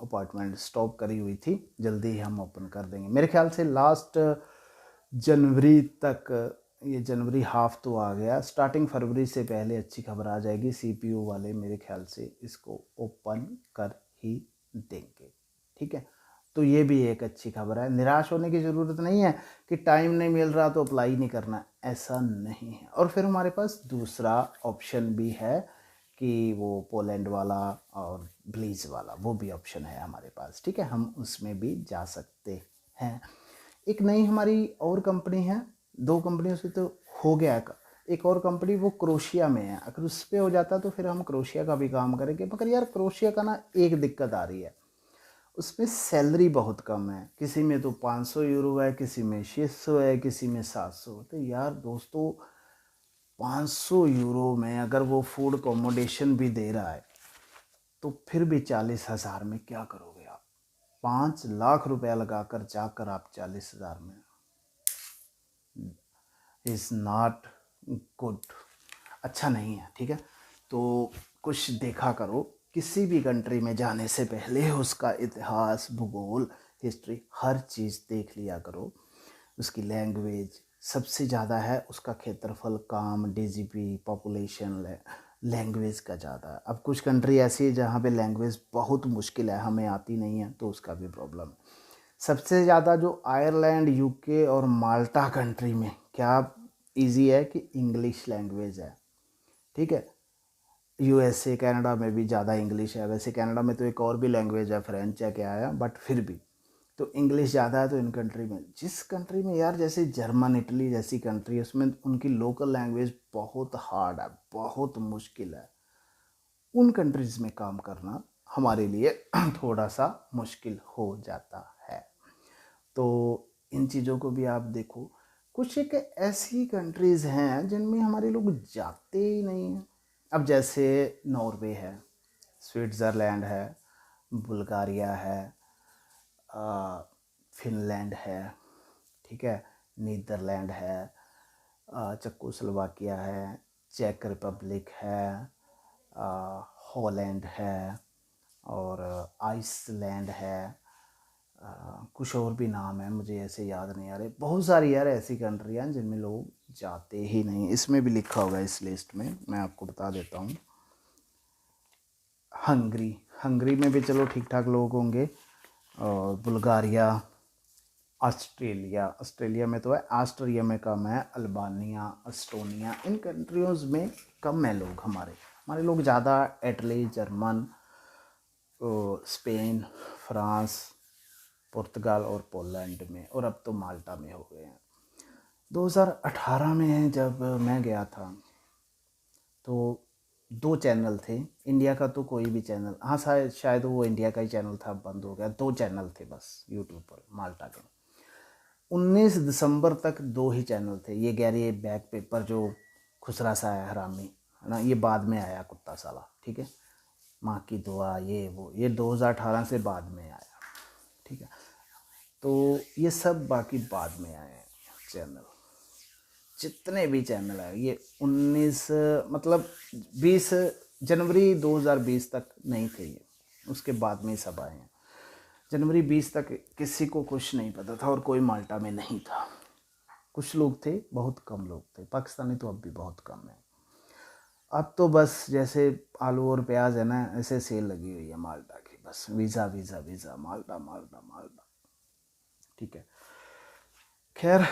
अपॉइंटमेंट स्टॉप करी हुई थी, जल्दी ही हम ओपन कर देंगे। मेरे ख्याल से लास्ट जनवरी तक ये जनवरी हाफ तो आ गया, स्टार्टिंग फरवरी से पहले अच्छी खबर आ जाएगी। सीपीयू वाले मेरे ख्याल से इसको ओपन कर ही देंगे, ठीक है। तो ये भी एक अच्छी खबर है। निराश होने की ज़रूरत नहीं है कि टाइम नहीं मिल रहा तो अप्लाई नहीं करना, ऐसा नहीं है। और फिर हमारे पास दूसरा ऑप्शन भी है कि वो पोलैंड वाला और ब्लीज वाला, वो भी ऑप्शन है हमारे पास, ठीक है। हम उसमें भी जा सकते हैं। एक नई हमारी और कंपनी है, 2 कंपनियों से तो हो गया है। एक और कंपनी वो क्रोशिया में है, अगर उस पर हो जाता तो फिर हम क्रोशिया का भी काम करेंगे। मगर यार क्रोशिया का ना एक दिक्कत आ रही है, उसमें सैलरी बहुत कम है। किसी में तो 500 यूरो है, किसी में 600 है, किसी में 700। तो यार दोस्तों 500 यूरो में अगर वो फूड अकोमोडेशन भी दे रहा है तो फिर भी 40,000 में क्या करोगे आप? 5 लाख रुपया लगाकर जाकर आप 40,000 में, इज़ नॉट गुड, अच्छा नहीं है, ठीक है। तो कुछ देखा करो, किसी भी कंट्री में जाने से पहले उसका इतिहास, भूगोल, हिस्ट्री, हर चीज़ देख लिया करो। उसकी लैंग्वेज सबसे ज़्यादा है, उसका क्षेत्रफल, काम, डीजीपी, पॉपुलेशन, लैंग्वेज का ज़्यादा है। अब कुछ कंट्री ऐसी है जहाँ पे लैंग्वेज बहुत मुश्किल है, हमें आती नहीं है, तो उसका भी प्रॉब्लम है। सबसे ज़्यादा जो आयरलैंड, यूके और माल्टा कंट्री में क्या इजी है कि इंग्लिश लैंग्वेज है, ठीक है। यूएसए, कनाडा में भी ज़्यादा इंग्लिश है। वैसे कनाडा में तो एक और भी लैंग्वेज है, फ्रेंच है, क्या है, बट फिर भी तो इंग्लिश ज़्यादा है। तो इन कंट्री में, जिस कंट्री में यार जैसे जर्मन, इटली जैसी कंट्री है, उसमें उनकी लोकल लैंग्वेज बहुत हार्ड है, बहुत मुश्किल है। उन कंट्रीज़ में काम करना हमारे लिए थोड़ा सा मुश्किल हो जाता है। तो इन चीज़ों को भी आप देखो। कुछ एक ऐसी कंट्रीज़ हैं जिनमें हमारे लोग जाते ही नहीं हैं। अब जैसे नॉर्वे है, स्विट्ज़रलैंड है, बुल्गारिया है, फिनलैंड है, ठीक है, नीदरलैंड है, चेकोस्लोवाकिया है, चेक रिपब्लिक है, हॉलैंड है, और आइसलैंड है। कुछ और भी नाम है, मुझे ऐसे याद नहीं आ रहे। बहुत सारी यार ऐसी कंट्रियाँ हैं जिनमें लोग जाते ही नहीं। इसमें भी लिखा होगा इस लिस्ट में, मैं आपको बता देता हूँ। हंगरी, हंगरी में भी चलो ठीक ठाक लोग होंगे। और बुल्गारिया, ऑस्ट्रेलिया, ऑस्ट्रेलिया में तो है, ऑस्ट्रिया में कम है, अल्बानिया, एस्टोनिया, इन कंट्रियोज़ में कम है लोग। हमारे लोग ज़्यादा इटली, जर्मन, स्पेन, फ्रांस, पुर्तगाल और पोलैंड में, और अब तो माल्टा में हो गए हैं। 2018 में जब मैं गया था तो 2 चैनल थे। इंडिया का तो कोई भी चैनल, हाँ शायद वो इंडिया का ही चैनल था, बंद हो गया। 2 चैनल थे बस यूट्यूब पर माल्टा के। 19 दिसंबर तक 2 ही चैनल थे। ये गैरी बैक पेपर जो खुसरा सा है, हरामी है ना, ये बाद में आया, कुत्ता साला, ठीक है। माँ की दुआ, ये वो, ये 2018 से बाद में आया, ठीक है। तो ये सब बाकी बाद में आए हैं चैनल, जितने भी चैनल है ये 19 मतलब 20 जनवरी 2020 तक नहीं थे ये, उसके बाद में सब आए हैं। जनवरी 20 तक किसी को कुछ नहीं पता था और कोई माल्टा में नहीं था। कुछ लोग थे, बहुत कम लोग थे। पाकिस्तानी तो अब भी बहुत कम है। अब तो बस जैसे आलू और प्याज है ना, ऐसे सेल लगी हुई है माल्टा की, बस वीज़ा वीज़ा वीज़ा, माल्टा माल्टा माल्टा, ठीक है। खैर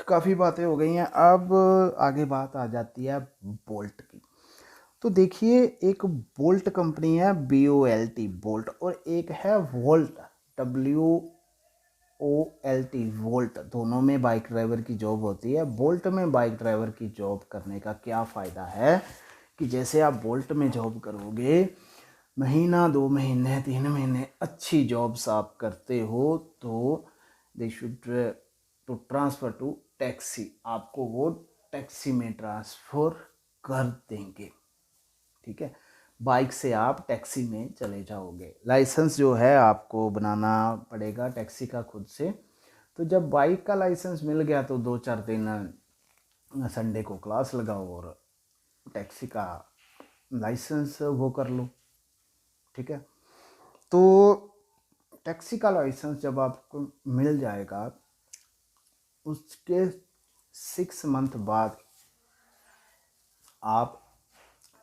काफ़ी बातें हो गई हैं, अब आगे बात आ जाती है बोल्ट की। तो देखिए, एक बोल्ट कंपनी है, BOLT, बोल्ट, और एक है वोल्ट, WOLT, वोल्ट। दोनों में बाइक ड्राइवर की जॉब होती है। बोल्ट में बाइक ड्राइवर की जॉब करने का क्या फ़ायदा है कि जैसे आप बोल्ट में जॉब करोगे, महीना, 2 महीने, 3 महीने अच्छी जॉब्स आप करते हो तो they should to transfer to taxi, आपको वो टैक्सी में ट्रांसफ़र कर देंगे, ठीक है। बाइक से आप टैक्सी में चले जाओगे। लाइसेंस जो है आपको बनाना पड़ेगा टैक्सी का खुद से। तो जब बाइक का लाइसेंस मिल गया तो 2-4 दिन संडे को क्लास लगाओ और टैक्सी का लाइसेंस वो कर लो, ठीक है। तो टैक्सी का लाइसेंस जब आपको मिल जाएगा, उसके 6 मंथ बाद आप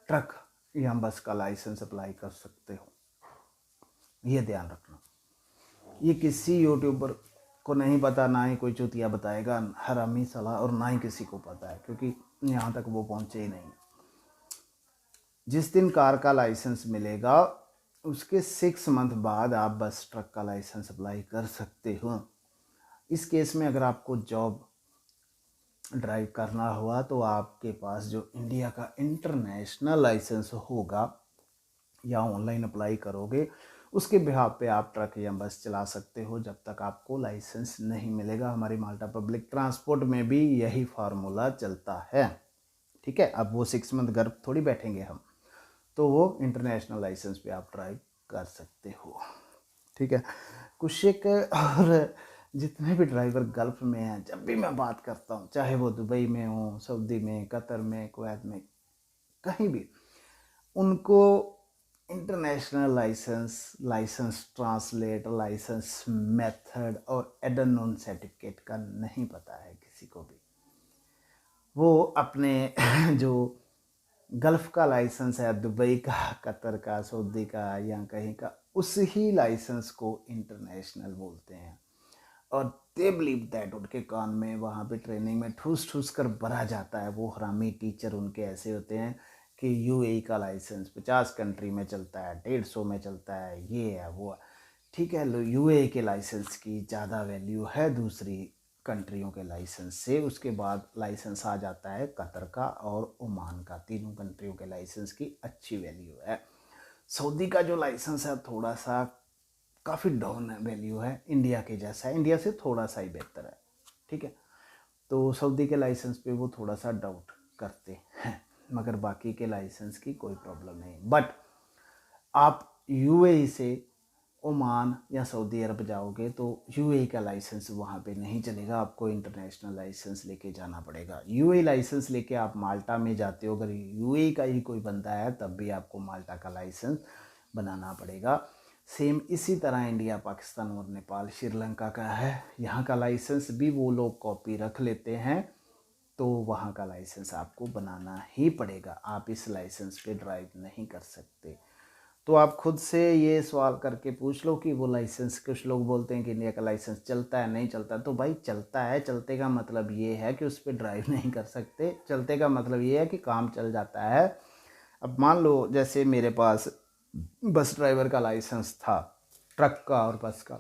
ट्रक या बस का लाइसेंस अप्लाई कर सकते हो। ये ध्यान रखना। ये किसी यूट्यूबर को नहीं पता, ना ही कोई चुतिया बताएगा, हरामी साला, और ना ही किसी को पता है, क्योंकि यहाँ तक वो पहुँचे ही नहीं। जिस दिन कार का लाइसेंस मिलेगा उसके 6 मंथ बाद आप बस ट्रक का लाइसेंस अप्लाई कर सकते हो। इस केस में अगर आपको जॉब ड्राइव करना हुआ तो आपके पास जो इंडिया का इंटरनेशनल लाइसेंस होगा या ऑनलाइन अप्लाई करोगे उसके बिहाफ पे आप ट्रक या बस चला सकते हो जब तक आपको लाइसेंस नहीं मिलेगा। हमारी माल्टा पब्लिक ट्रांसपोर्ट में भी यही फार्मूला चलता है। ठीक है, अब वो 6 मंथ घर थोड़ी बैठेंगे हम, तो वो इंटरनेशनल लाइसेंस पे आप ड्राइव कर सकते हो। ठीक है, कुछ एक और जितने भी ड्राइवर गल्फ़ में हैं, जब भी मैं बात करता हूँ, चाहे वो दुबई में हो, सऊदी में, कतर में, कुवैत में, कहीं भी, उनको international licence translate, licence method और एडन नॉन सर्टिफिकेट का नहीं पता है किसी को भी। वो अपने जो गल्फ़ का लाइसेंस है, दुबई का, कतर का, सऊदी का या कहीं का, उस ही लाइसेंस को इंटरनेशनल बोलते हैं। और दे बिलीव दैट, उनके कान में वहाँ पे ट्रेनिंग में ठूस ठूस कर भरा जाता है। वो हरामी टीचर उनके ऐसे होते हैं कि यूएई का लाइसेंस 50 कंट्री में चलता है, 150 में चलता है, ये है वो है। ठीक है, यूएई के लाइसेंस की ज़्यादा वैल्यू है दूसरी कंट्रियों के लाइसेंस से। उसके बाद लाइसेंस आ जाता है कतर का और ओमान का। तीनों कंट्रियों के लाइसेंस की अच्छी वैल्यू है। सऊदी का जो लाइसेंस है थोड़ा सा काफ़ी डाउन वैल्यू है, इंडिया के जैसा है, इंडिया से थोड़ा सा ही बेहतर है। ठीक है, तो सऊदी के लाइसेंस पे वो थोड़ा सा डाउट करते हैं, मगर बाकी के लाइसेंस की कोई प्रॉब्लम नहीं। बट आप यूएई से ओमान या सऊदी अरब जाओगे तो यूएई का लाइसेंस वहाँ पे नहीं चलेगा, आपको इंटरनेशनल लाइसेंस लेके जाना पड़ेगा। यूएई लाइसेंस लेके आप माल्टा में जाते हो, अगर यूएई का ही कोई बंदा है तब भी आपको माल्टा का लाइसेंस बनाना पड़ेगा। सेम इसी तरह इंडिया, पाकिस्तान और नेपाल, श्रीलंका का है, यहाँ का लाइसेंस भी वो लोग कॉपी रख लेते हैं, तो वहाँ का लाइसेंस आपको बनाना ही पड़ेगा। आप इस लाइसेंस पे ड्राइव नहीं कर सकते। तो आप खुद से ये सवाल करके पूछ लो कि वो लाइसेंस, कुछ लोग बोलते हैं कि इंडिया का लाइसेंस चलता है, नहीं चलता। तो भाई चलता है, चलते का मतलब ये है कि उस पर ड्राइव नहीं कर सकते, चलते का मतलब ये है कि काम चल जाता है। अब मान लो जैसे मेरे पास बस ड्राइवर का लाइसेंस था, ट्रक का और बस का,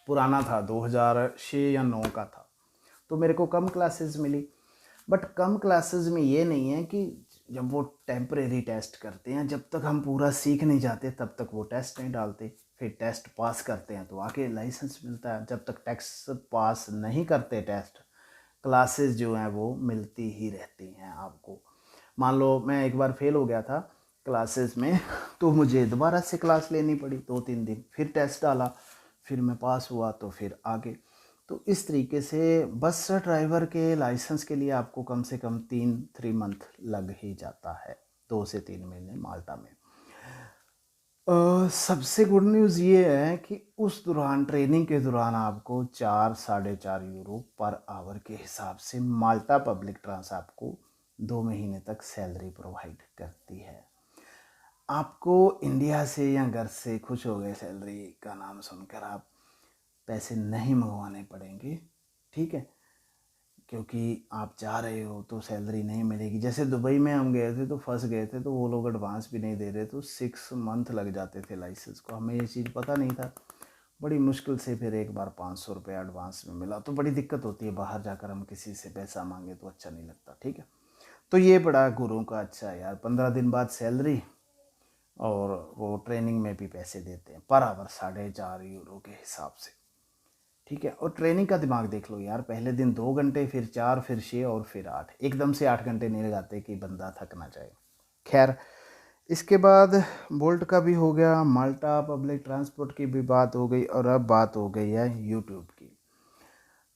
पुराना था, 2006 या 9 का था, तो मेरे को कम क्लासेस मिली। बट कम क्लासेस में ये नहीं है कि जब वो टेम्परेरी टेस्ट करते हैं, जब तक हम पूरा सीख नहीं जाते तब तक वो टेस्ट नहीं डालते, फिर टेस्ट पास करते हैं तो आके लाइसेंस मिलता है। जब तक टेस्ट पास नहीं करते टेस्ट, क्लासेस जो हैं वो मिलती ही रहती हैं आपको। मान लो मैं एक बार फेल हो गया था क्लासेस में, तो मुझे दोबारा से क्लास लेनी पड़ी 2-3 दिन, फिर टेस्ट डाला, फिर मैं पास हुआ तो फिर आगे। तो इस तरीके से बस ड्राइवर के लाइसेंस के लिए आपको कम से कम 3 मंथ लग ही जाता है, 2 से 3 महीने माल्टा में। सबसे गुड न्यूज़ ये है कि उस दौरान, ट्रेनिंग के दौरान, आपको 4-4.5 यूरो पर आवर के हिसाब से माल्टा पब्लिक ट्रांस आपको 2 महीने तक सैलरी प्रोवाइड करती है। आपको इंडिया से या घर से खुश हो गए सैलरी का नाम सुनकर, आप पैसे नहीं मंगवाने पड़ेंगे। ठीक है, क्योंकि आप जा रहे हो तो सैलरी नहीं मिलेगी। जैसे दुबई में हम गए थे तो फंस गए थे, तो वो लोग एडवांस भी नहीं दे रहे, तो 6 मंथ लग जाते थे लाइसेंस को। हमें ये चीज़ पता नहीं था, बड़ी मुश्किल से फिर एक बार 500 रुपये एडवांस में मिला। तो बड़ी दिक्कत होती है, बाहर जाकर हम किसी से पैसा मांगे तो अच्छा नहीं लगता। ठीक है, तो ये बड़ा गुरुओं का अच्छा है यार, 15 दिन बाद सैलरी, और वो ट्रेनिंग में भी पैसे देते हैं पर आवर 4.5 यूरो के हिसाब से। ठीक है, और ट्रेनिंग का दिमाग देख लो यार, पहले दिन 2 घंटे, फिर 4, फिर 6 और फिर 8, एकदम से 8 घंटे नहीं लगाते कि बंदा थक ना जाए। खैर, इसके बाद बोल्ट का भी हो गया, माल्टा पब्लिक ट्रांसपोर्ट की भी बात हो गई, और अब बात हो गई है यूट्यूब की।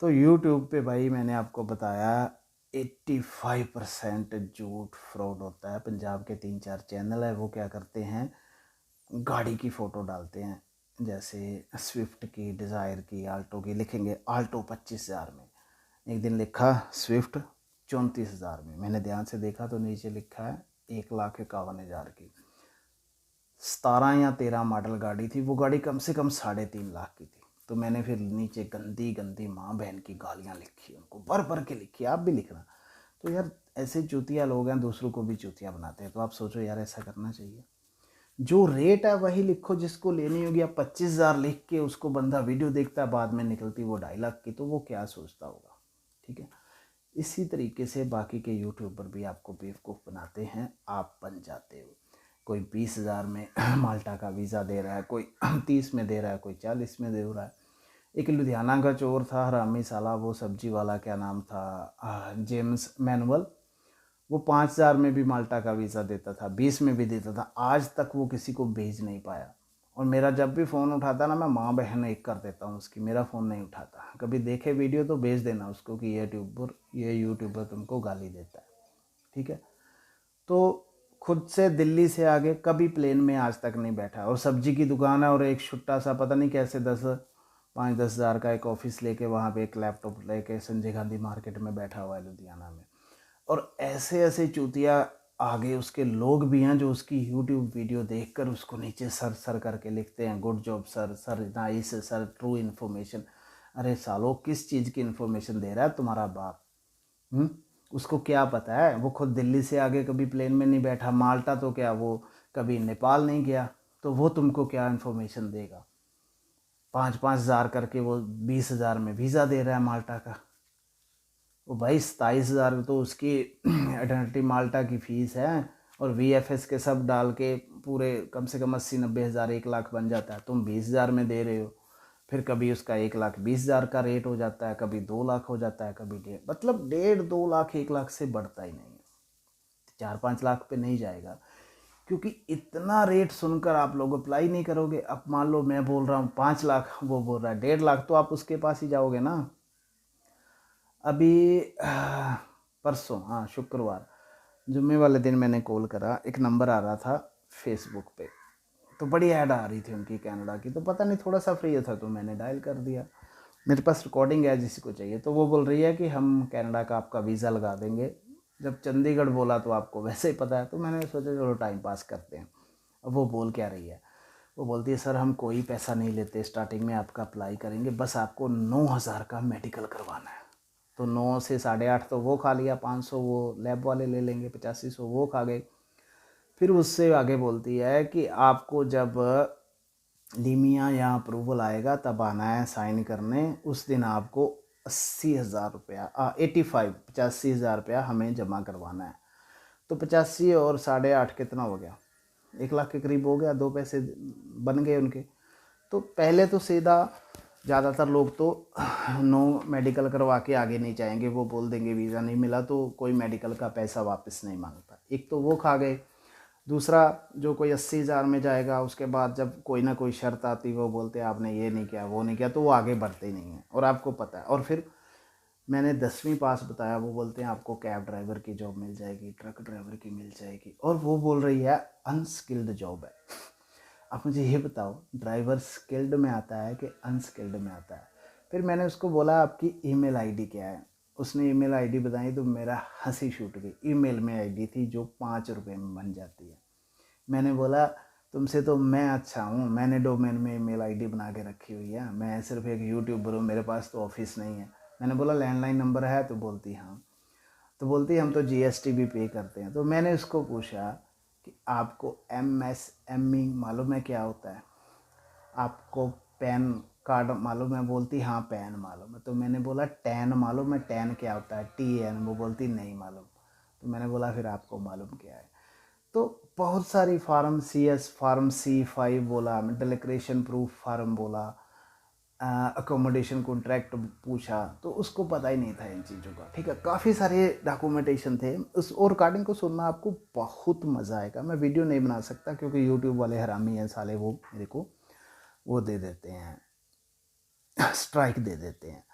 तो यूट्यूब पे भाई मैंने आपको बताया 85% झूठ फ्रॉड होता है। पंजाब के 3-4 चैनल है, वो क्या करते हैं, गाड़ी की फ़ोटो डालते हैं, जैसे स्विफ्ट की, डिज़ायर की, आल्टो की, लिखेंगे आल्टो 25,000 में, एक दिन लिखा स्विफ्ट 34,000 में, मैंने ध्यान से देखा तो नीचे लिखा है 1,51,000 की। 17 या 13 मॉडल गाड़ी थी वो, गाड़ी कम से कम 3.5 लाख की थी। तो मैंने फिर नीचे गंदी गंदी माँ बहन की गालियाँ लिखी, उनको भर भर के लिखी, आप भी लिखना। तो यार ऐसे चूतिया लोग हैं, दूसरों को भी चूतिया बनाते हैं। तो आप सोचो यार ऐसा करना चाहिए? जो रेट है वही लिखो, जिसको लेनी होगी। आप 25,000 लिख के उसको बंदा वीडियो देखता है, बाद में निकलती वो 2.5 लाख की, तो वो क्या सोचता होगा? ठीक है, इसी तरीके से बाकी के यूट्यूबर भी आपको बेवकूफ़ बनाते हैं, आप बन जाते हो। कोई 20,000 में माल्टा का वीज़ा दे रहा है, कोई 30 में दे रहा है, कोई 40 में दे रहा है। एक लुधियाना का चोर था हरामी साला, वो सब्जी वाला, क्या नाम था, जेम्स मैनुअल, वो 5,000 में भी माल्टा का वीज़ा देता था, 20 में भी देता था। आज तक वो किसी को भेज नहीं पाया। और मेरा जब भी फ़ोन उठाता ना, मैं माँ बहन एक कर देता हूँ उसकी, मेरा फ़ोन नहीं उठाता। कभी देखे वीडियो तो भेज देना उसको कि ये यूट्यूबर तुमको गाली देता है, ठीक है। तो खुद से दिल्ली से आगे कभी प्लेन में आज तक नहीं बैठा, और सब्जी की दुकान है, और एक छुट्टा सा पता नहीं कैसे 5-10 हज़ार का एक ऑफिस लेके वहाँ पे एक लैपटॉप लेके संजय गांधी मार्केट में बैठा हुआ है लुधियाना में। और ऐसे ऐसे चूतिया आगे उसके लोग भी हैं जो उसकी यूट्यूब वीडियो देखकर उसको नीचे सर सर करके लिखते हैं, good job sir, sir nice sir, true information. अरे सालो, किस चीज़ की इन्फॉर्मेशन दे रहा है तुम्हारा बाप? उसको क्या पता है? वो खुद दिल्ली से आगे कभी प्लेन में नहीं बैठा, माल्टा तो क्या, वो कभी नेपाल नहीं गया, तो वो तुमको क्या इन्फॉर्मेशन देगा? 5-5 हज़ार करके वो 20,000 में वीज़ा दे रहा है माल्टा का। वो भाई 27,000 तो उसकी एटर्निटी माल्टा की फ़ीस है, और VFS के सब डाल के पूरे कम से कम 80-90 हज़ार, 1 लाख बन जाता है। तुम 20,000 में दे रहे हो, फिर कभी उसका 1,20,000 का रेट हो जाता है, कभी 2 लाख हो जाता है, कभी 1.5, मतलब 1.5-2 लाख 1 लाख से बढ़ता ही नहीं है, 4-5 लाख पे नहीं जाएगा। क्योंकि इतना रेट सुनकर आप लोग अप्लाई नहीं करोगे। अब मान लो मैं बोल रहा हूँ 5 लाख, वो बोल रहा है 1.5 लाख, तो आप उसके पास ही जाओगे ना। अभी परसों, हाँ शुक्रवार, जुम्मे वाले दिन मैंने कॉल करा, एक नंबर आ रहा था फेसबुक पे, तो बड़ी ऐड आ रही थी उनकी कनाडा की। तो पता नहीं थोड़ा सा फ्री था तो मैंने डायल कर दिया। मेरे पास रिकॉर्डिंग है जिसी को चाहिए। तो वो बोल रही है कि हम कनाडा का आपका वीज़ा लगा देंगे। जब चंडीगढ़ बोला तो आपको वैसे ही पता है, तो मैंने सोचा चलो टाइम पास करते हैं। अब वो बोल क्या रही है? वो बोलती है सर हम कोई पैसा नहीं लेते, स्टार्टिंग में आपका अप्लाई करेंगे, बस आपको 9,000 का मेडिकल करवाना है। तो 9 से 8.5 तो वो खा लिया, 500 वो लैब वाले ले लेंगे, 8500 वो खा गए। फिर उससे आगे बोलती है कि आपको जब लीमिया या अप्रूवल आएगा तब आना है साइन करने, उस दिन आपको 80,000 रुपया 85 हज़ार रुपया हमें जमा करवाना है। तो 85 और 8.5 कितना हो गया? 1 लाख के करीब हो गया, 2 पैसे बन गए उनके। तो पहले तो सीधा ज़्यादातर लोग तो नो मेडिकल करवा के आगे नहीं जाएंगे, वो बोल देंगे वीज़ा नहीं मिला तो कोई मेडिकल का पैसा वापस नहीं मांगता। एक तो वो खा गए। दूसरा, जो कोई 80,000 में जाएगा उसके बाद जब कोई ना कोई शर्त आती, वो बोलते हैं आपने ये नहीं किया वो नहीं किया, तो वो आगे बढ़ते ही नहीं है, और आपको पता है। और फिर मैंने 10वीं पास बताया, वो बोलते हैं आपको कैब ड्राइवर की जॉब मिल जाएगी, ट्रक ड्राइवर की मिल जाएगी, और वो बोल रही है अनस्किल्ड जॉब है। अब मुझे ये बताओ, ड्राइवर स्किल्ड में आता है कि अनस्किल्ड में आता है? फिर मैंने उसको बोला आपकी ईमेल आईडी क्या है? उसने ईमेल आईडी बताई तो मेरा हंसी छूट गई। ईमेल में आईडी थी जो 5 रुपये में बन जाती है। मैंने बोला तुमसे तो मैं अच्छा हूँ, मैंने डोमेन में ईमेल आईडी बना के रखी हुई है, मैं सिर्फ एक यूट्यूबर हूँ, मेरे पास तो ऑफिस नहीं है। मैंने बोला लैंडलाइन नंबर है? तो बोलती हाँ। तो बोलती हम तो GST भी पे करते हैं। तो मैंने उसको पूछा कि आपको MSME मालूम है क्या होता है? आपको पैन कार्ड मालूम है? बोलती हाँ पैन मालूम है। तो मैंने बोला टैन मालूम है? टैन क्या होता है? TN। वो बोलती नहीं मालूम। तो मैंने बोला फिर आपको मालूम क्या है? तो बहुत सारी फार्म CS, फार्म C5 बोला, डिक्लेरेशन प्रूफ फार्म बोला, अकोमोडेशन कॉन्ट्रैक्ट पूछा, तो उसको पता ही नहीं था इन चीज़ों का। ठीक है, काफ़ी सारे डॉक्यूमेंटेशन थे उस, और रिकॉर्डिंग को सुनना आपको बहुत मज़ा आएगा। मैं वीडियो नहीं बना सकता क्योंकि यूट्यूब वाले हरामी हैं साले, वो मेरे को वो दे देते हैं, स्ट्राइक दे देते हैं।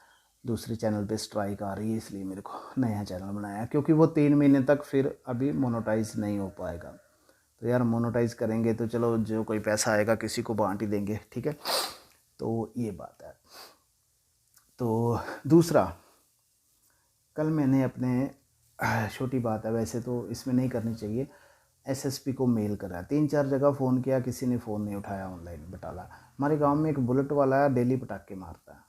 दूसरे चैनल पे स्ट्राइक आ रही है, इसलिए मेरे को नया चैनल बनाया, क्योंकि वो 3 महीने तक फिर अभी मोनेटाइज नहीं हो पाएगा। तो यार मोनेटाइज करेंगे तो चलो जो कोई पैसा आएगा किसी को बांट ही देंगे, ठीक है। तो ये बात है। तो दूसरा, कल मैंने अपने छोटी बात है वैसे तो इसमें नहीं करनी चाहिए, एसएसपी को मेल करा, 3-4 जगह फ़ोन किया, किसी ने फ़ोन नहीं उठाया। ऑनलाइन बटाला, हमारे गांव में एक बुलेट वाला है, डेली पटाखे मारता है,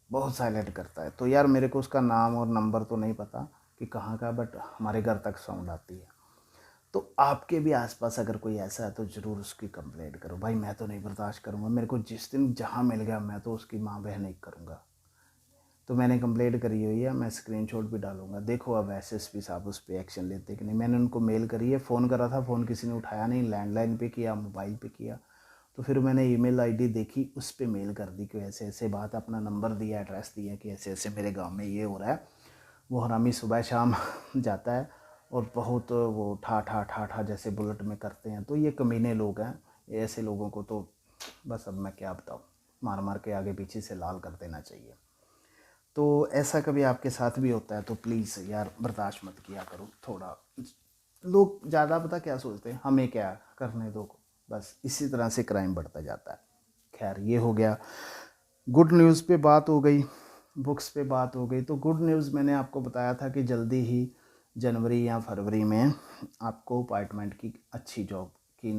बहुत साइलेंट करता है। तो यार मेरे को उसका नाम और नंबर तो नहीं पता कि कहाँ का, बट हमारे घर तक साउंड आती है। तो आपके भी आसपास अगर कोई ऐसा है तो ज़रूर उसकी कंप्लेंट करो भाई। मैं तो नहीं बर्दाश्त करूँगा, मेरे को जिस दिन जहाँ मिल गया मैं तो उसकी माँ बहन नहीं करूँगा। तो मैंने कंप्लेंट करी हुई है, मैं स्क्रीनशॉट भी डालूंगा। देखो अब एसएसपी साहब उस पर एक्शन लेते कि नहीं। मैंने उनको मेल करी है, फ़ोन करा था, फ़ोन किसी ने उठाया नहीं, लैंडलाइन पे किया, मोबाइल पे किया। तो फिर मैंने ईमेल आईडी देखी, उस पर मेल कर दी कि ऐसे ऐसे बात, अपना नंबर दिया, एड्रेस दिया कि ऐसे ऐसे मेरे गाँव में ये हो रहा है। वो हरामी सुबह शाम जाता है और बहुत वो ठा ठा ठा ठा जैसे बुलेट में करते हैं। तो ये कमीने लोग हैं, ऐसे लोगों को तो बस अब मैं क्या बताऊँ, मार मार के आगे पीछे से लाल कर देना चाहिए। तो ऐसा कभी आपके साथ भी होता है तो प्लीज़ यार बर्दाश्त मत किया करो थोड़ा। लोग ज़्यादा पता क्या सोचते हैं, हमें क्या करने दो, बस इसी तरह से क्राइम बढ़ता जाता है। खैर ये हो गया, गुड न्यूज़ पे बात हो गई, बुक्स पे बात हो गई। तो गुड न्यूज़ मैंने आपको बताया था कि जल्दी ही जनवरी या फरवरी में आपको अपार्टमेंट की अच्छी जॉब की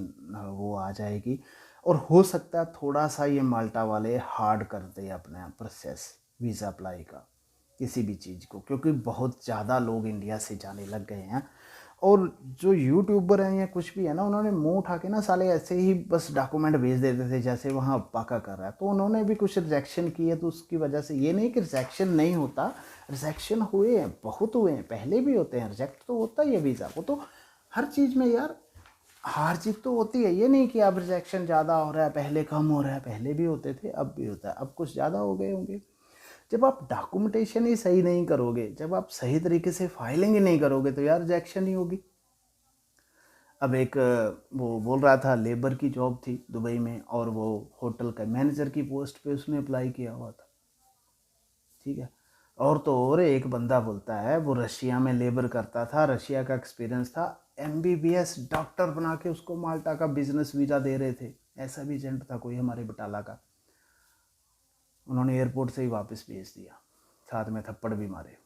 वो आ जाएगी। और हो सकता है थोड़ा सा ये माल्टा वाले हार्ड कर दे अपना प्रोसेस वीज़ा अप्लाई का, किसी भी चीज़ को, क्योंकि बहुत ज़्यादा लोग इंडिया से जाने लग गए हैं। और जो यूट्यूबर हैं या कुछ भी है ना, उन्होंने मुंह उठा के ना साले ऐसे ही बस डॉक्यूमेंट भेज देते थे जैसे वहाँ अप्पा का कर रहा है। तो उन्होंने भी कुछ रिजेक्शन किए, तो उसकी वजह से ये नहीं कि रिजेक्शन नहीं होता, रिजेक्शन हुए हैं, बहुत हुए हैं, पहले भी होते हैं, रिजेक्ट तो होता ही है वीज़ा को। तो हर चीज़ में यार हार जीत तो होती है, ये नहीं कि अब रिजेक्शन ज़्यादा हो रहा है, पहले कम हो रहा है, पहले भी होते थे अब भी होता है, अब कुछ ज़्यादा हो गए होंगे। जब आप डॉक्यूमेंटेशन ही सही नहीं करोगे, जब आप सही तरीके से फाइलिंग ही नहीं करोगे तो यार रिजेक्शन ही होगी। अब एक वो बोल रहा था लेबर की जॉब थी दुबई में, और वो होटल का मैनेजर की पोस्ट पे उसने अप्लाई किया हुआ था, ठीक है। और तो और एक बंदा बोलता है वो रशिया में लेबर करता था, रशिया का एक्सपीरियंस था, एमबीबीएस डॉक्टर बना के उसको माल्टा का बिजनेस वीज़ा दे रहे थे। ऐसा भी एजेंट था कोई हमारे बटाला का, उन्होंने एयरपोर्ट से ही वापस भेज दिया, साथ में थप्पड़ भी मारे।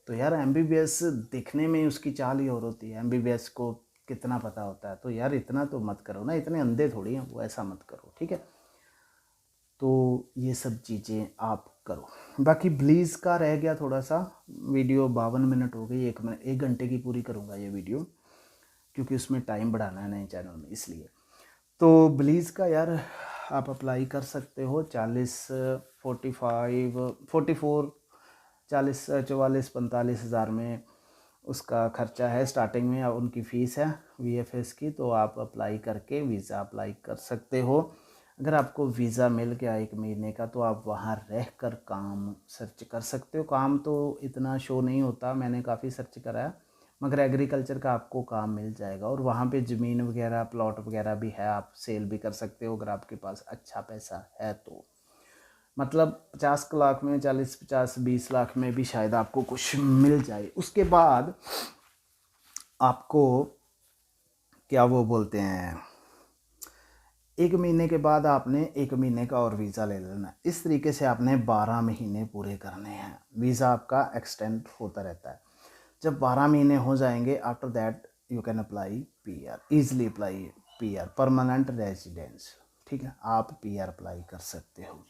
तो यार एमबीबीएस दिखने में उसकी चाल ही और होती है, एमबीबीएस को कितना पता होता है। तो यार इतना तो मत करो ना, इतने अंधे थोड़ी हैं वो, ऐसा मत करो, ठीक है। तो ये सब चीज़ें आप करो। बाकी ब्लीज़ का रह गया थोड़ा सा, वीडियो 52 मिनट हो गई, 1 घंटे की पूरी करूँगा ये वीडियो, क्योंकि उसमें टाइम बढ़ाना है नए चैनल में, इसलिए। तो ब्लीज़ का यार आप अप्लाई कर सकते हो, 44 45 हज़ार में उसका खर्चा है स्टार्टिंग में, और उनकी फ़ीस है वीएफएस की। तो आप अप्लाई करके वीज़ा अप्लाई कर सकते हो। अगर आपको वीज़ा मिल गया 1 महीने का, तो आप वहाँ रह कर काम सर्च कर सकते हो। काम तो इतना शो नहीं होता, मैंने काफ़ी सर्च करा है, मगर एग्रीकल्चर का आपको काम मिल जाएगा। और वहाँ पे ज़मीन वगैरह प्लॉट वगैरह भी है, आप सेल भी कर सकते हो अगर आपके पास अच्छा पैसा है तो। मतलब 50 लाख में, 40-50-20 लाख में भी शायद आपको कुछ मिल जाए। उसके बाद आपको क्या वो बोलते हैं, 1 महीने के बाद आपने 1 महीने का और वीज़ा ले लेना। इस तरीके से आपने 12 महीने पूरे करने हैं। वीज़ा आपका एक्सटेंड होता रहता है। जब 12 महीने हो जाएंगे, after that you can apply PR, easily apply PR, permanent residence, ठीक है। आप पीआर अप्लाई कर सकते हो।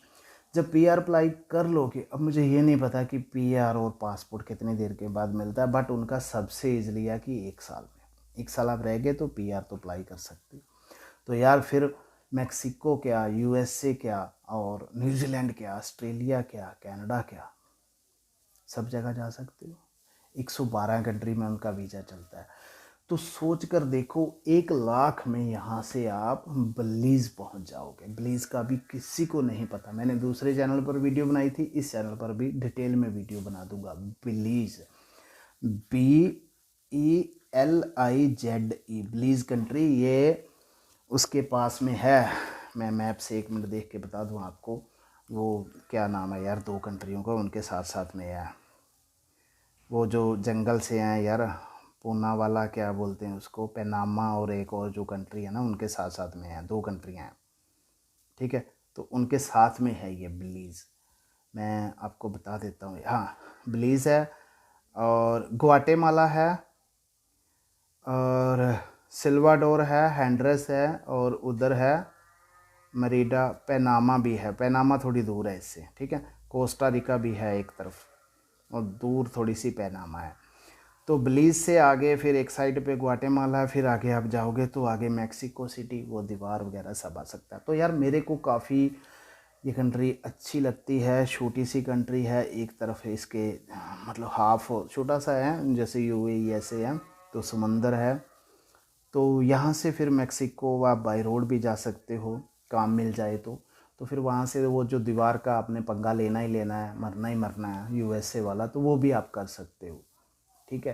जब पीआर अप्लाई कर लोगे, अब मुझे ये नहीं पता कि पीआर और पासपोर्ट कितनी देर के बाद मिलता है, बट उनका सबसे ईजिली है कि 1 साल में, 1 साल आप रह गए तो पीआर तो अप्लाई कर सकते हो। तो यार फिर मैक्सिको क्या, यूएसए क्या, और न्यूजीलैंड क्या, ऑस्ट्रेलिया क्या, कनाडा क्या, सब जगह जा सकते हो। 112 कंट्री में उनका वीज़ा चलता है। तो सोच कर देखो, 1 लाख में यहाँ से आप बलीज़ पहुँच जाओगे। बलीज़ का भी किसी को नहीं पता, मैंने दूसरे चैनल पर वीडियो बनाई थी, इस चैनल पर भी डिटेल में वीडियो बना दूंगा। बलीज़, BELIZE, बलीज़ कंट्री, ये उसके पास में है। मैं मैप से 1 मिनट देख के बता दूँ आपको, वो क्या नाम है यार 2 कंट्रियों का, उनके साथ साथ में है। वो जो जंगल से हैं यार, पूना वाला क्या बोलते हैं उसको, पनामा, और एक और जो कंट्री है ना उनके साथ साथ में है, 2 कंट्रियाँ हैं, ठीक है। तो उनके साथ में है ये बलीज़। मैं आपको बता देता हूँ, हाँ बलीज़ है, और ग्वाटेमाला है, और सिल्वाडोर है, हैंड्रेस है, और उधर है मरीडा, पैनामा भी है। पैनामा थोड़ी दूर है इससे, ठीक है। कोस्टा रिका भी है एक तरफ, और दूर थोड़ी सी पैनामा है। तो ब्लीज से आगे फिर एक साइड पे ग्वाटेमाला, फिर आगे आप जाओगे तो आगे मैक्सिको सिटी, वो दीवार वगैरह सब आ सकता है। तो यार मेरे को काफ़ी ये कंट्री अच्छी लगती है। छोटी सी कंट्री है, एक तरफ है इसके मतलब हाफ छोटा सा है, जैसे यूएई ऐसे है, तो समंदर है। तो यहाँ से फिर मैक्सिको आप बाई रोड भी जा सकते हो, काम मिल जाए तो फिर वहाँ से वो जो दीवार का आपने पंगा लेना ही लेना है, मरना ही मरना है यूएसए वाला, तो वो भी आप कर सकते हो, ठीक है।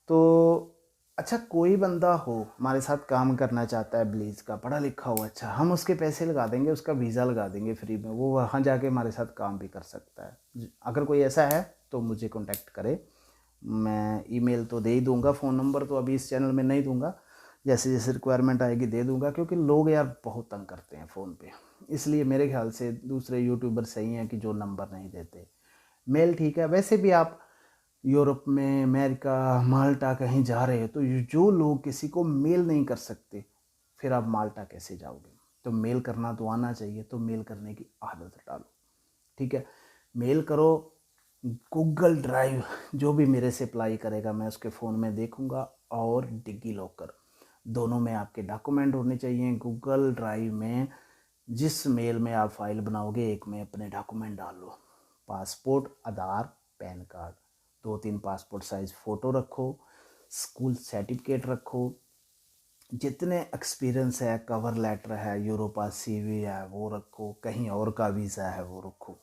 तो अच्छा, कोई बंदा हो हमारे साथ काम करना चाहता है ब्लीज का, पढ़ा लिखा हो, अच्छा, हम उसके पैसे लगा देंगे, उसका वीज़ा लगा देंगे फ्री में, वो वहाँ जाके हमारे साथ काम भी कर सकता है। अगर कोई ऐसा है तो मुझे कांटेक्ट करे। मैं ईमेल तो दे ही दूंगा, फ़ोन नंबर तो अभी इस चैनल में नहीं दूंगा, जैसे जैसे रिक्वायरमेंट आएगी दे दूंगा, क्योंकि लोग यार बहुत तंग करते हैं फ़ोन पे। इसलिए मेरे ख्याल से दूसरे यूट्यूबर सही हैं कि जो नंबर नहीं देते। मेल ठीक है। वैसे भी आप यूरोप में, अमेरिका, माल्टा कहीं जा रहे हो तो जो लोग किसी को मेल नहीं कर सकते, फिर आप माल्टा कैसे जाओगे? तो मेल करना तो आना चाहिए, तो मेल करने की आदत डालो, ठीक है। मेल करो। गूगल ड्राइव जो भी मेरे से अप्लाई करेगा मैं उसके फ़ोन में देखूंगा, और डिगी लॉकर, दोनों में आपके डॉक्यूमेंट होने चाहिए। गूगल ड्राइव में जिस मेल में आप फाइल बनाओगे, एक में अपने डॉक्यूमेंट डाल लो, passport, Aadhaar, PAN card, 2-3 passport size photo रखो, स्कूल सर्टिफिकेट रखो, जितने एक्सपीरियंस है, कवर लेटर है, यूरोपा सीवी है वो रखो, कहीं और का वीज़ा है वो रखो।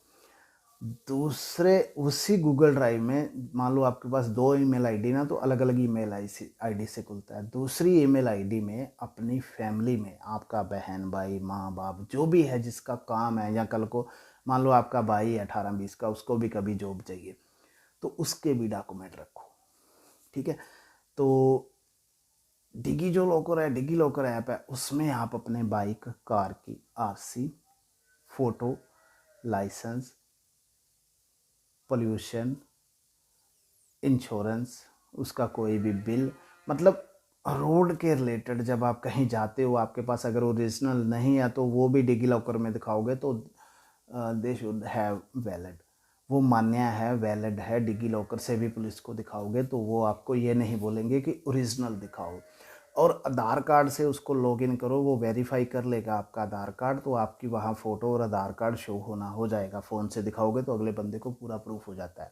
दूसरे उसी गूगल ड्राइव में मान लो आपके पास 2 ईमेल आईडी ना, तो अलग अलग ईमेल आईडी से खुलता है। दूसरी ईमेल आईडी में अपनी फैमिली में आपका बहन भाई माँ बाप जो भी है जिसका काम है, या कल को मान लो आपका भाई है 18-20 का, उसको भी कभी जॉब चाहिए, तो उसके भी डॉक्यूमेंट रखो, ठीक है। तो डिगी जो लॉकर है, डिगी लॉकर ऐप है, उसमें आप अपने बाइक कार की RC, photo, licence, pollution, insurance, उसका कोई भी बिल, मतलब रोड के रिलेटेड जब आप कहीं जाते हो, आपके पास अगर ओरिजिनल नहीं है तो वो भी डिगी लॉकर में दिखाओगे तो दे शुड हैव वैलिड, वो मान्य है, वैलिड है। डिगी लॉकर से भी पुलिस को दिखाओगे तो वो आपको ये नहीं बोलेंगे कि ओरिजिनल दिखाओ। और आधार कार्ड से उसको लॉगिन करो, वो वेरीफाई कर लेगा आपका आधार कार्ड, तो आपकी वहाँ फ़ोटो और आधार कार्ड शो होना हो जाएगा। फ़ोन से दिखाओगे तो अगले बंदे को पूरा प्रूफ हो जाता है।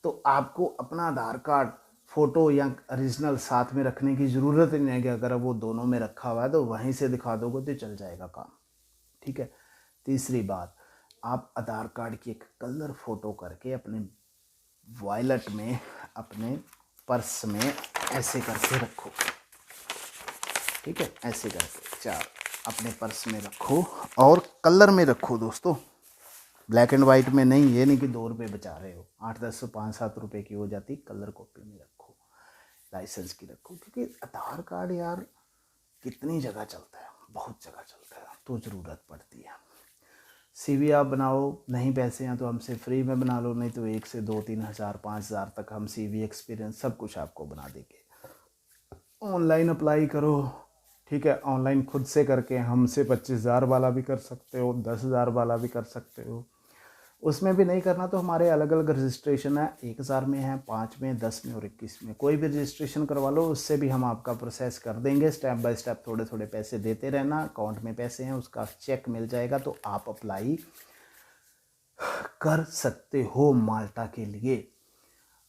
तो आपको अपना आधार कार्ड, फ़ोटो या ओरिजिनल साथ में रखने की ज़रूरत ही नहीं है, कि अगर वो दोनों में रखा हुआ है तो वहीं से दिखा दोगे तो चल जाएगा काम, ठीक है। तीसरी बात, आप आधार कार्ड की एक कलर फ़ोटो करके अपने वॉलेट में, अपने पर्स में ऐसे करके रखो, ठीक है, ऐसे करके 4 अपने पर्स में रखो, और कलर में रखो दोस्तों, ब्लैक एंड वाइट में नहीं। ये नहीं कि 2 रुपये बचा रहे हो, 8-10, 5-7 रुपये की हो जाती, कलर कॉपी में रखो, लाइसेंस की रखो, क्योंकि आधार कार्ड यार कितनी जगह चलता है, बहुत जगह चलता है, तो ज़रूरत पड़ती है। सीवी आप बनाओ, नहीं पैसे हैं तो हमसे फ्री में बना लो, नहीं तो 1 से 2-3 हज़ार 5 हज़ार तक हम सीवी एक्सपीरियंस सब कुछ आपको बना देंगे। ऑनलाइन अप्लाई करो, ठीक है। ऑनलाइन खुद से करके हमसे 25,000 वाला भी कर सकते हो, 10,000 वाला भी कर सकते हो। उसमें भी नहीं करना तो हमारे अलग अलग रजिस्ट्रेशन है, 1,000 में है, 5 में, 10 में और 21 में, कोई भी रजिस्ट्रेशन करवा लो, उससे भी हम आपका प्रोसेस कर देंगे। स्टेप बाय स्टेप थोड़े थोड़े पैसे देते रहना, अकाउंट में पैसे हैं, उसका चेक मिल जाएगा, तो आप अप्लाई कर सकते हो माल्टा के लिए।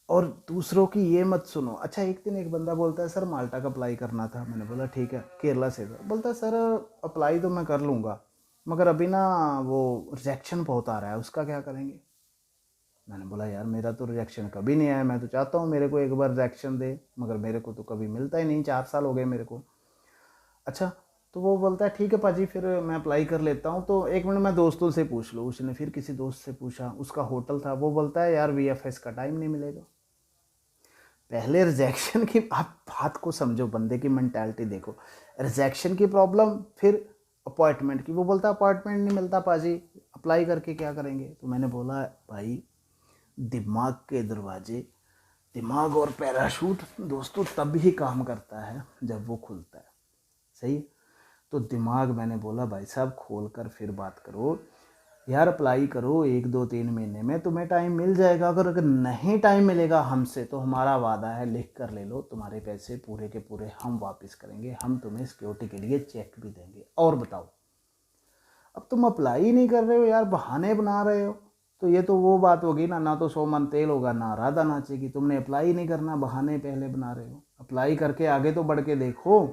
और दूसरों की ये मत सुनो। अच्छा, एक दिन एक बंदा बोलता है सर माल्टा का अप्लाई करना था, मैंने बोला ठीक है, केरला से था, बोलता है सर अप्लाई तो मैं कर लूँगा मगर अभी ना वो रिजेक्शन बहुत आ रहा है, उसका क्या करेंगे? मैंने बोला यार मेरा तो रिजेक्शन कभी नहीं आया, मैं तो चाहता हूँ मेरे को एक बार रिजेक्शन दे, मगर मेरे को तो कभी मिलता ही नहीं, 4 साल हो गए मेरे को। अच्छा, तो वो बोलता है ठीक है पाजी, फिर मैं अप्लाई कर लेता हूँ। तो 1 मिनट मैं दोस्तों से पूछ लूँ। उसने फिर किसी दोस्त से पूछा, उसका होटल था, वो बोलता है यार वीएफएस का टाइम नहीं मिलेगा। पहले रिजेक्शन की आप बात को समझो, बंदे की मेंटालिटी देखो, रिजेक्शन की प्रॉब्लम, फिर अपॉइंटमेंट की। वो बोलता अपॉइंटमेंट नहीं मिलता पाजी, अप्लाई करके क्या करेंगे? तो मैंने बोला भाई दिमाग के दरवाजे दिमाग और पैराशूट दोस्तों तब ही काम करता है जब वो खुलता है, सही है। तो दिमाग मैंने बोला भाई साहब खोल कर फिर बात करो यार, अप्लाई करो 1 2 3 महीने में तुम्हें टाइम मिल जाएगा। अगर नहीं टाइम मिलेगा हमसे तो हमारा वादा है, लिख कर ले लो, तुम्हारे पैसे पूरे के पूरे हम वापस करेंगे, हम तुम्हें सिक्योरिटी के लिए चेक भी देंगे। और बताओ, अब तुम अप्लाई ही नहीं कर रहे हो यार, बहाने बना रहे हो, तो ये तो वो बात होगी ना, ना तो 100 मन तेल होगा ना राधा नाचेगी। तुमने अप्लाई नहीं करना, बहाने पहले बना रहे हो। अप्लाई करके आगे तो बढ़ के देखो,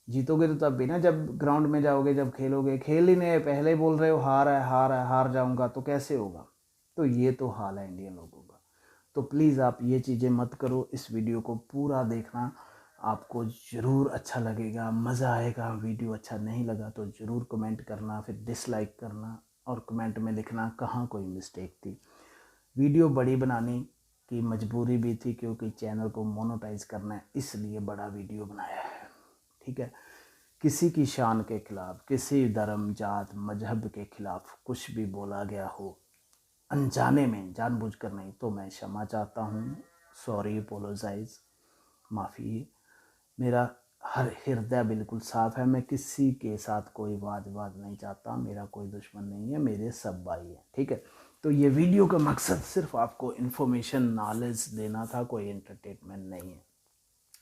जीतोगे तो तब भी ना जब ग्राउंड में जाओगे, जब खेलोगे। खेल ही नहीं, पहले बोल रहे हो हार है हार है, हार जाऊंगा, तो कैसे होगा। तो ये तो हाल है इंडियन लोगों का। तो प्लीज़ आप ये चीज़ें मत करो, इस वीडियो को पूरा देखना, आपको ज़रूर अच्छा लगेगा, मज़ा आएगा। वीडियो अच्छा नहीं लगा तो ज़रूर कमेंट करना, फिर डिसलाइक करना और कमेंट में लिखना कहाँ कोई मिस्टेक थी। वीडियो बड़ी बनाने की मजबूरी भी थी क्योंकि चैनल को मोनेटाइज करना है, इसलिए बड़ा वीडियो बनाया है, ठीक है। किसी की शान के खिलाफ, किसी धर्म जात मजहब के खिलाफ कुछ भी बोला गया हो अनजाने में, जानबूझकर नहीं, तो मैं क्षमा चाहता हूँ, सॉरी, अपोलोजाइज, माफ़ी। मेरा हर हृदय बिल्कुल साफ़ है, मैं किसी के साथ कोई वाद विवाद नहीं चाहता, मेरा कोई दुश्मन नहीं है, मेरे सब भाई हैं, ठीक है। तो ये वीडियो का मकसद सिर्फ आपको इन्फॉर्मेशन नॉलेज देना था, कोई एंटरटेनमेंट नहीं है,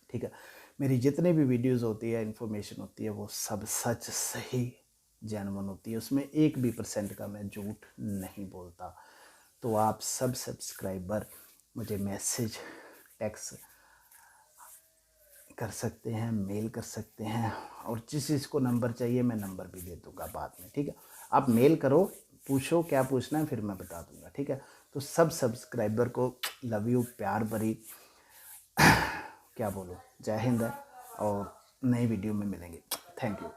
ठीक है। मेरी जितनी भी वीडियोस होती है, इन्फॉर्मेशन होती है, वो सब सच सही जेन्युइन होती है, उसमें 1% का मैं झूठ नहीं बोलता। तो आप सब सब्सक्राइबर मुझे मैसेज टेक्स्ट कर सकते हैं, मेल कर सकते हैं, और जिस चीज़ को नंबर चाहिए मैं नंबर भी दे दूँगा बाद में, ठीक है। आप मेल करो, पूछो क्या पूछना है, फिर मैं बता दूँगा, ठीक है। तो सब सब्सक्राइबर को लव यू, प्यार भरी क्या बोलो, जय हिंद है, और नई वीडियो में मिलेंगे। Thank you.